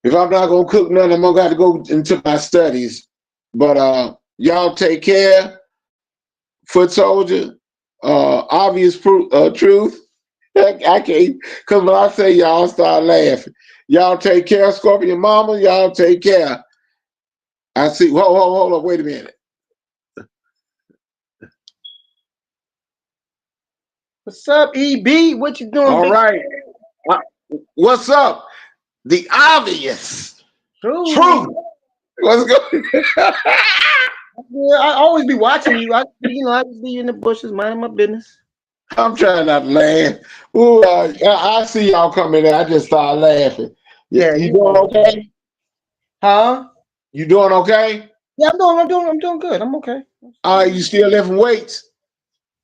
If I'm not gonna cook nothing, I'm gonna have to go into my studies. But y'all take care. Foot soldier. Obvious truth. I can't, because when I say y'all start laughing. Y'all take care, Scorpion Mama. Y'all take care. I see. Hold on. Wait a minute. What's up, EB? What you doing, All big? right. Uh, What's up? The obvious truth. What's going Yeah, I always be watching you. I just be in the bushes minding my business. I'm trying not to laugh. Ooh, I see y'all coming in. I just start laughing. Yeah, You you doing know. okay? Huh? You doing okay? Yeah, I'm doing good. I'm okay. You still lifting weights?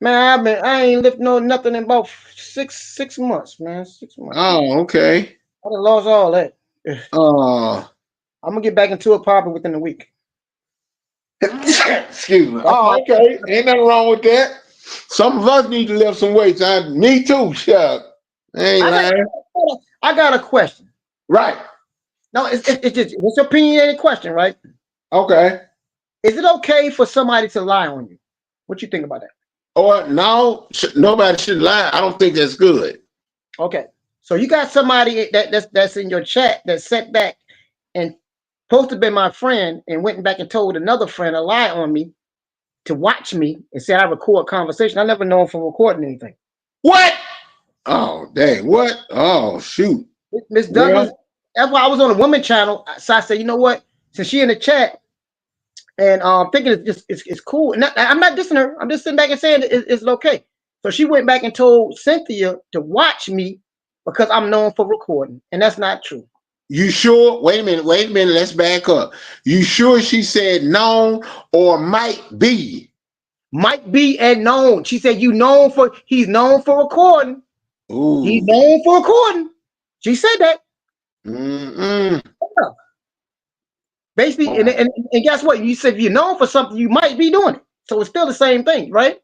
Man, I ain't lifted nothing in about six months, man. 6 months. Oh, okay. I done lost all that. Uh, I'm gonna get back into it probably within a week. excuse me. That's Oh, my okay. Ain't nothing wrong with that. Some of us need to lift some weights. Me too. Shut. I ain't I got lying. I got a question. Right. No, it's just it's an opinionated question, right? Okay. Is it okay for somebody to lie on you? What you think about that? Or no, nobody should lie. I don't think that's good. Okay. So you got somebody that's in your chat that sat back and supposed to be my friend and went back and told another friend a lie on me to watch me and said I record conversation. I never known for recording anything. What? Oh, dang. What? Oh, shoot. Miss Well, Douglas, that's why I was on the woman channel. So I said, you know what? Since she in the chat and thinking it's just it's cool. And I'm not dissing her. I'm just sitting back and saying it's okay. So she went back and told Cynthia to watch me because I'm known for recording, and that's not true. You sure? Wait a minute. Let's back up. You sure she said known or might be? Might be and known. She said he's known for recording. Ooh. He's known for recording. She said that. Mm-mm. Yeah. Basically, and guess what? You said if you're known for something, you might be doing it. So it's still the same thing, right?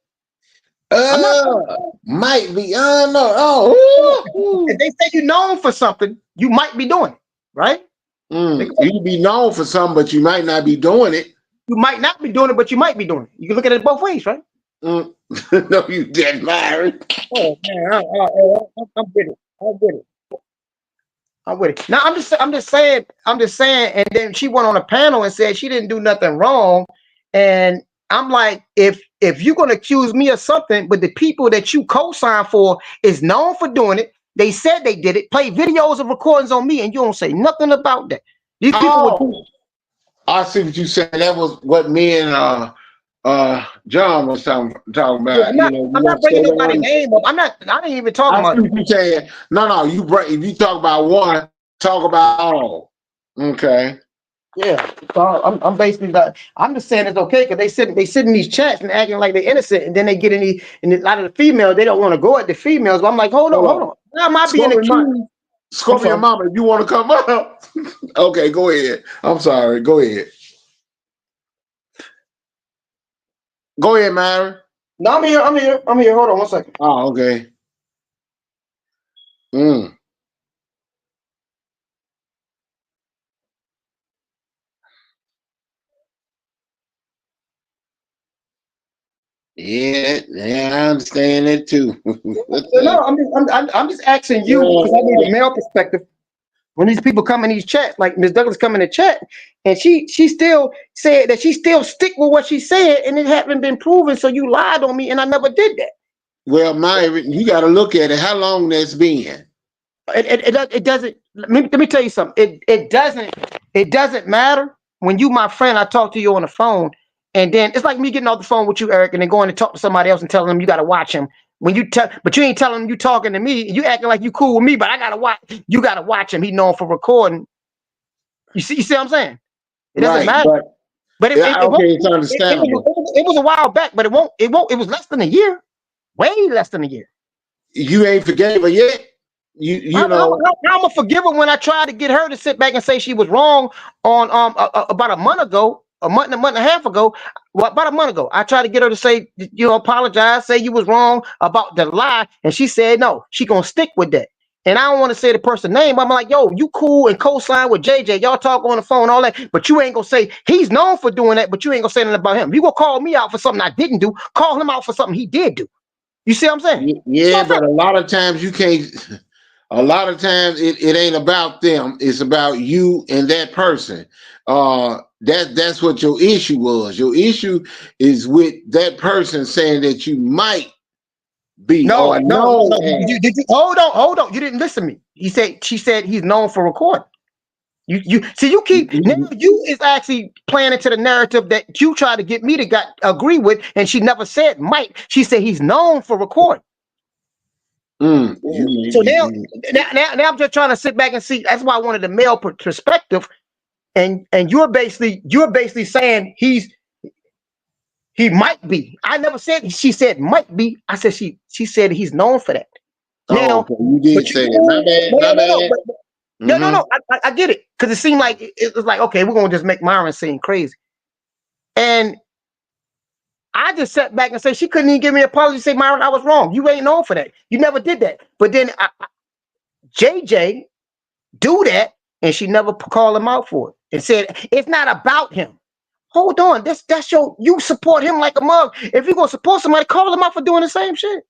Might be. No. If they say you're known for something, you might be doing it, right? You be known for something, but you might not be doing it. You might not be doing it, but you might be doing it. You can look at it both ways, right? No, you dead married. Oh man, I'm with it. I'm with it. Now I'm just saying. And then she went on a panel and said she didn't do nothing wrong. And I'm like, if you're gonna accuse me of something, but the people that you co-sign for is known for doing it, they said they did it, play videos of recordings on me, and you don't say nothing about that. These people would. I see what you said. That was what me and John was talking about. Yeah, I'm not bringing nobody's name up. I didn't even talk about. I see what you saying. No. If you talk about one, talk about all. Okay. Yeah. So I'm basically like, I'm just saying it's okay because they sit in these chats and acting like they're innocent, and then they get in a lot of the females, they don't want to go at the females. But I'm like, hold on. Now am I being accused? Scorpion Mama, if you want to come up. Okay, go ahead. I'm sorry. Go ahead. Go ahead, Myron. No, I'm here. Hold on 1 second. Oh, okay. Yeah, I understand it too. No, I'm just asking you because I need a male perspective. When these people come in these chats, like Ms. Douglas come in the chat, and she still said that she still stick with what she said, and it hadn't been proven. So you lied on me, and I never did that. Well, Myron, you got to look at it. How long that's been? It doesn't. Let me tell you something. It doesn't matter when you my friend. I talk to you on the phone, and then it's like me getting off the phone with you, Eric, and then going to talk to somebody else and telling them you got to watch him. When you but you ain't telling them you talking to me. You acting like you cool with me, but I gotta watch. You gotta watch him. He known for recording. You see what I'm saying? It doesn't matter. But it's understandable. It was a while back, but it won't. It was less than a year. Way less than a year. You ain't forgave her yet. You know. I'm gonna forgive her when I tried to get her to sit back and say she was wrong on about a month ago. A month and a half ago, about a month ago, I tried to get her to say, apologize, say you was wrong about the lie, and she said no, she gonna stick with that. And I don't want to say the person's name, but I'm like, yo, you cool and co-sign with JJ, y'all talk on the phone, all that, but you ain't gonna say he's known for doing that, but you ain't gonna say nothing about him. You gonna call me out for something I didn't do, call him out for something he did do. You see what I'm saying? Yeah, but a lot of times you can't. A lot of times it ain't about them. It's about you and that person. That's what your issue was. Your issue is with that person saying that you might be. No. Did you hold on? You didn't listen to me. She said he's known for recording. You keep now you is actually playing into the narrative that you try to get me to agree with, and she never said might. She said he's known for recording. So now I'm just trying to sit back and see. That's why I wanted the male perspective, and you're basically saying he might be. I never said she said might be. I said she said he's known for that. Now you did say it. My bad. No. I get it because it seemed like it was like okay, we're gonna just make Myron seem crazy, and I just sat back and said she couldn't even give me an apology. Say, Myron, I was wrong. You ain't known for that. You never did that. But then JJ do that, and she never called him out for it and said it's not about him. Hold on, that's you support him like a mug. If you're gonna support somebody, call him out for doing the same shit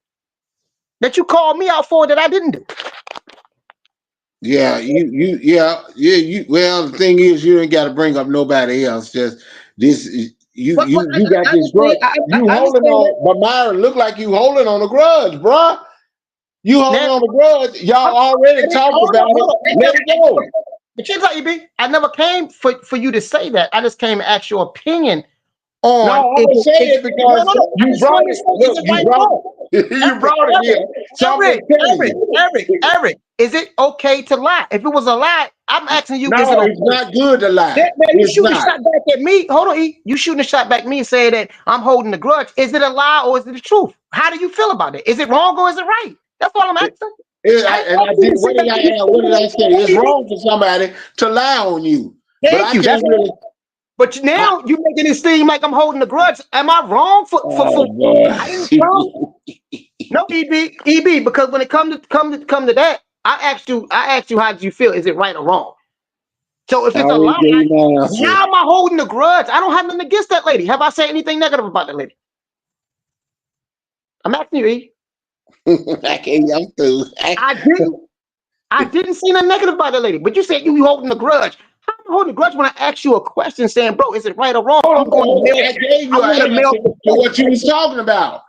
that you called me out for that I didn't do. Yeah, you. Well, the thing is, you ain't got to bring up nobody else. Just this. You got this grudge. You holding on, but Myron look like you holding on a grudge, bruh. You holding on a grudge. Y'all already talked about it. Let it go. But check out, EB. I never came for you to say that. I just came to ask your opinion on. No, I would say it because you brought it. Look, you brought it here. So Eric, is it okay to lie? If it was a lie, I'm asking you. No, is it okay? It's not good to lie. You shooting a shot back at me. Hold on, E. You shooting a shot back at me and saying that I'm holding a grudge. Is it a lie or is it the truth? How do you feel about it? Is it wrong or is it right? That's all I'm asking. What did I say? It's wrong for somebody to lie on you. Thank you. But now you're making it seem like I'm holding a grudge. Am I wrong for I didn't know. No, EB, because when it come to that, I asked you how did you feel? Is it right or wrong? So if it's a lie, now am I holding a grudge? I don't have nothing against that lady. Have I said anything negative about that lady? I'm asking you, E. I didn't see nothing negative about that lady, but you said you holding a grudge. How am I holding a grudge when I asked you a question saying, bro, is it right or wrong? I gave you an answer to what you was talking about.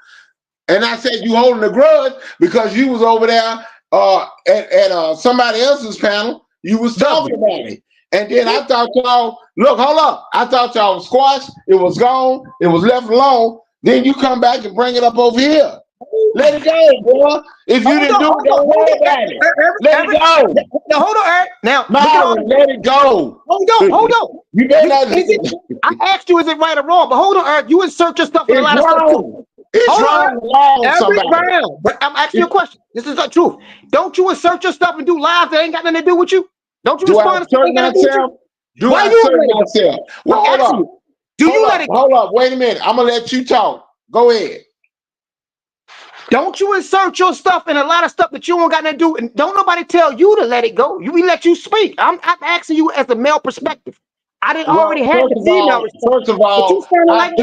And I said you holding a grudge because you was over there at somebody else's panel. You was talking about it. And then I thought y'all, look, hold up. I thought y'all was squashed. It was gone. It was left alone. Then you come back and bring it up over here. Let it go, boy. If you didn't do it, don't worry about it. Let it go. Now, hold on, Eric. Now, let it go. Hold on. You better not. I asked you, is it right or wrong? But hold on, Eric. You insert your stuff in a lot of stuff too. It's wrong. But I'm asking you a question. This is the truth. Don't you insert your stuff and do lives that ain't got nothing to do with you? Don't you respond to something that myself? Do I insert myself? Well, hold up. Do you let it go? Hold up. Wait a minute. I'm gonna let you talk. Go ahead. Don't you insert your stuff in a lot of stuff that you don't got nothing to do, and don't nobody tell you to let it go. We let you speak. I'm asking you as a male perspective. I didn't already have the female. First of all, I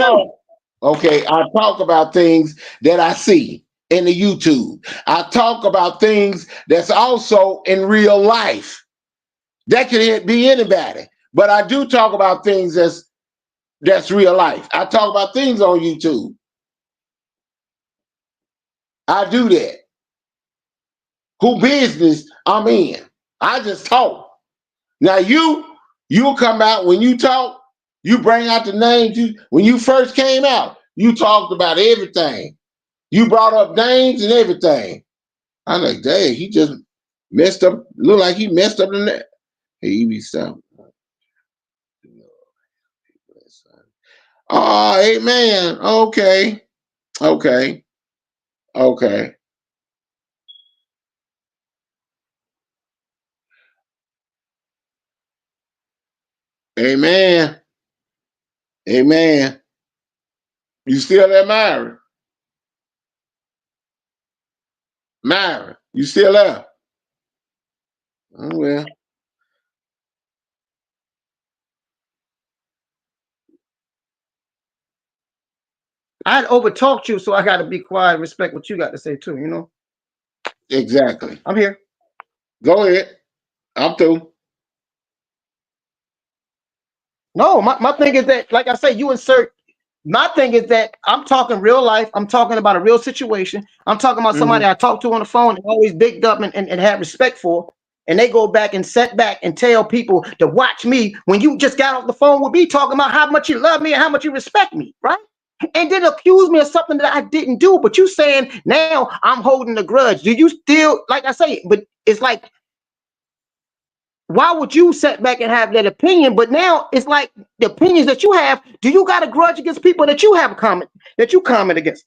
talk about things that I see in the YouTube. I talk about things that's also in real life. That could be anybody, but I do talk about things that's real life. I talk about things on YouTube. I do that. Who business I'm in? I just talk. Now you'll come out when you talk. You bring out the names. When you first came out, you talked about everything. You brought up names and everything. I'm like, dang, he just messed up. Look like he messed up the net. Hey, you be something. Oh, amen. Okay. Amen. You still there, Myra? Myra, you still there? Oh, well. I overtalked you, so I got to be quiet and respect what you got to say too, you know? Exactly. I'm here. Go ahead. I'm through. No, my thing is that, like I say, you insert. My thing is that I'm talking real life. I'm talking about a real situation. I'm talking about somebody I talked to on the phone and always bigged up and had respect for. And they go back and set back and tell people to watch me when you just got off the phone with me talking about how much you love me and how much you respect me, right? And then accuse me of something that I didn't do. But you saying now I'm holding a grudge. Do you still, like I say, but it's like, why would you sit back and have that opinion? But now it's like the opinions that you have, do you got a grudge against people that you have a comment, that you comment against?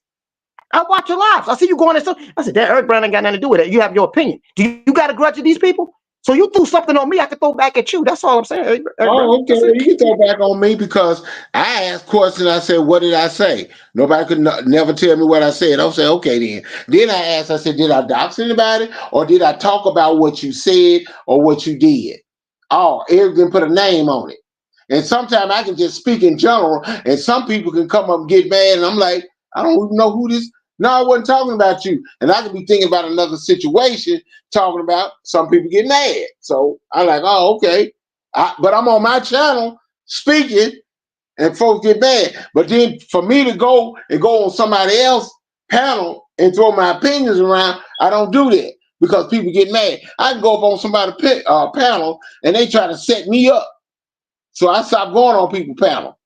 I watch your lives. I see you going and so I said, that Eric Brown ain't got nothing to do with it. You have your opinion. Do you got a grudge at these people? So you threw something on me, I could throw back at you. That's all I'm saying. Eric okay. You can throw back on me because I asked questions. I said, what did I say? Nobody could never tell me what I said. I'll say, okay, then. Then I asked, I said, did I dox anybody? Or did I talk about what you said or what you did? Oh, Eric didn't put a name on it. And sometimes I can just speak in general, and some people can come up and get mad, and I'm like, I don't even know who this. No, I wasn't talking about you. And I could be thinking about another situation, talking about some people get mad. So I'm like, oh, okay. But I'm on my channel speaking, and folks get mad. But then for me to go on somebody else's panel and throw my opinions around, I don't do that. because people get mad. I can go up on somebody's panel and they try to set me up. So I stopped going on people's panel.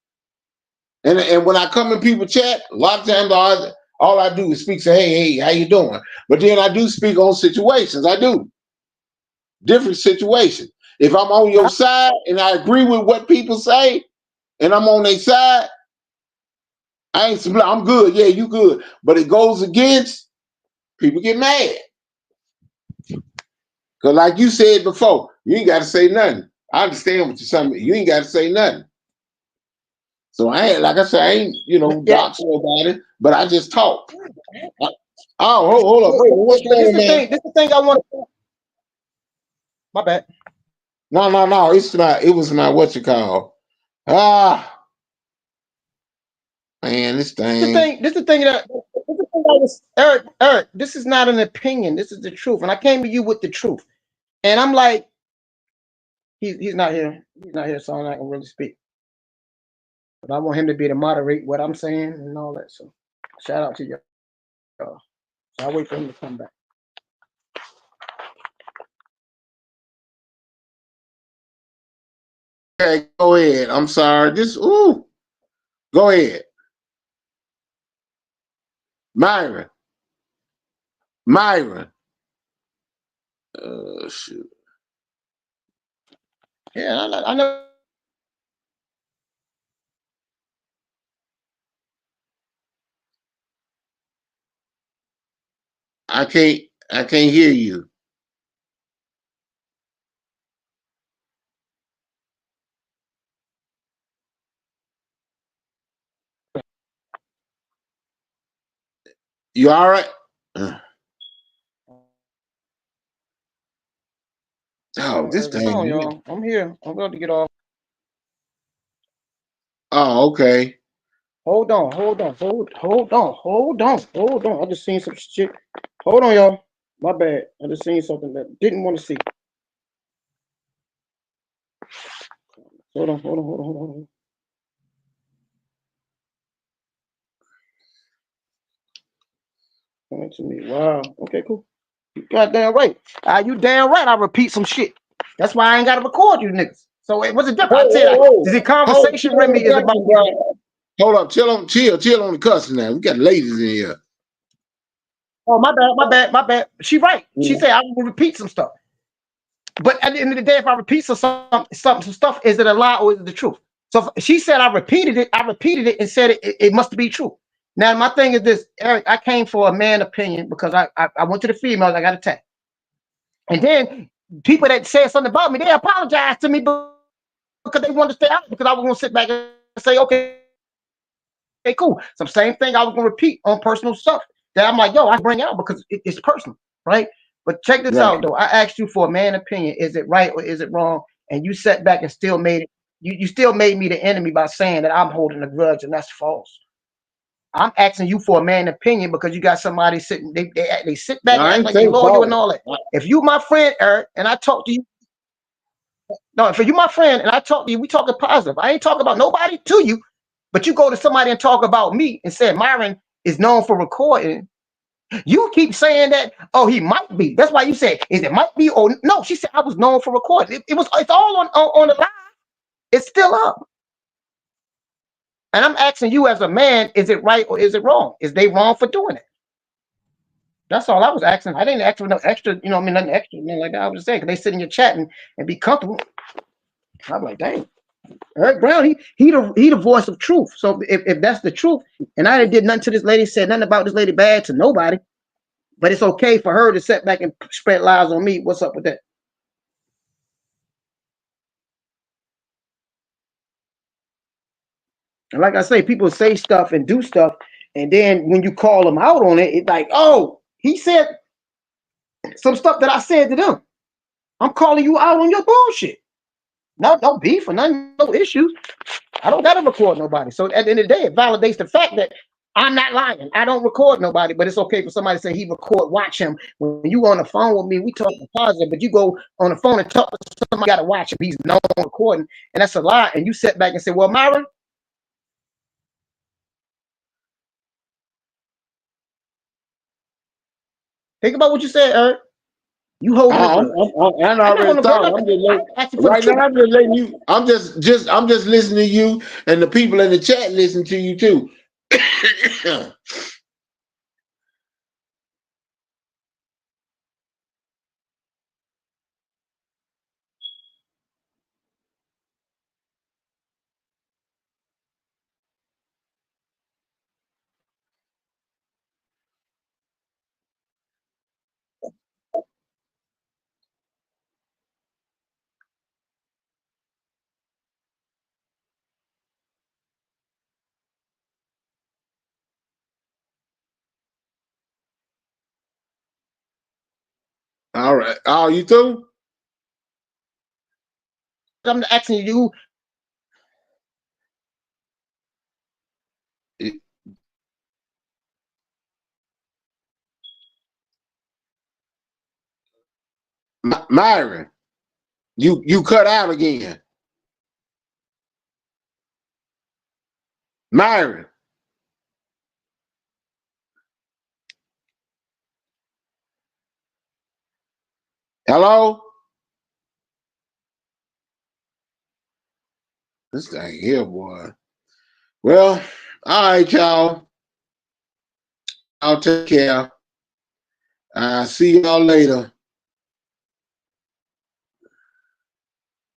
And when I come in people chat, a lot of times all I do is speak, say, hey, how you doing? But then I do speak on situations. I do. Different situations. If I'm on your side and I agree with what people say and I'm on their side, I'm good. Yeah, you good. But it goes against, people get mad. Because like you said before, you ain't got to say nothing. I understand what you're saying. You ain't got to say nothing. So I ain't, like I said, I ain't, dox nobody, but I just talk. Hold up. Wait, what's going on, man? This is the thing I want to. My bad. No. It was my what you call. Man, this thing. This is the thing that was Eric. This is not an opinion. This is the truth. And I came to you with the truth. And I'm like, he's not here. He's not here, so I'm not gonna really speak. But I want him to be to moderate what I'm saying and all that. So shout out to y'all. So I'll wait for him to come back. Okay, go ahead. I'm sorry. Go ahead. Myron. Shoot. Yeah, I know. I can't hear you. You all right? Oh, this thing. Y'all. I'm here. I'm about to get off. Oh, okay. Hold on. I just seen some shit. Hold on, y'all. My bad. I just seen something that didn't want to see. Hold on. Coming to me. Wow. Okay, cool. You goddamn right. You damn right. I repeat some shit. That's why I ain't gotta record you niggas. So what's the difference? Is it conversation with me? Is about hold up, chill on the cussing now. We got ladies in here. Oh, my bad. She right. She said I will repeat some stuff. But at the end of the day, if I repeat some stuff, is it a lie or is it the truth? So she said I repeated it and said it must be true. Now my thing is this, Eric, I came for a man opinion because I went to the females, I got attacked. And then people that said something about me, they apologized to me because they wanted to stay out because I was gonna sit back and say, okay, cool. Some same thing I was gonna repeat on personal stuff that I'm like, yo, I bring out because it's personal, right? But check this out though. I asked you for a man opinion. Is it right or is it wrong? And you sat back and still made it. You still made me the enemy by saying that I'm holding a grudge, and that's false. I'm asking you for a man opinion because you got somebody sitting. They sit back and act like they're loyal and all that. If you my friend, Eric, and I talk to you, no, if you my friend and I talk to you, we talking positive. I ain't talking about nobody to you, but you go to somebody and talk about me and say Myron is known for recording. You keep saying that, oh, he might be. That's why you said, is it might be or no? She said I was known for recording. It's all on the line. It's still up. And I'm asking you as a man, is it right or is it wrong? Is they wrong for doing it? That's all I was asking. I didn't ask for no extra, nothing extra, nothing like that. I was just saying, because they sit in your chat and be comfortable. I'm like, dang. Eric Brown, he the voice of truth. So if that's the truth, and I did nothing to this lady, said nothing about this lady bad to nobody, but it's okay for her to sit back and spread lies on me. What's up with that? And like I say, people say stuff and do stuff, and then when you call them out on it, it's like, oh, he said some stuff that I said to them. I'm calling you out on your bullshit. No beef or nothing, no issues. I don't gotta record nobody. So at the end of the day, it validates the fact that I'm not lying. I don't record nobody, but it's okay for somebody to say he record, watch him. When you on the phone with me, we talking positive, but you go on the phone and talk to somebody, gotta watch him. He's known recording, and that's a lie. And you sit back and say, well, Myron, think about what you said, Eric. You holding the I'm grudge. already talking. I'm just letting, right now. I'm just letting you. I'm just listening to you, and the people in the chat listen to you too. All right. Oh, you too? I'm asking you. Myron, you cut out again. Myron. Hello? This thing here, boy. Well, all right, y'all. I'll take care. See y'all later.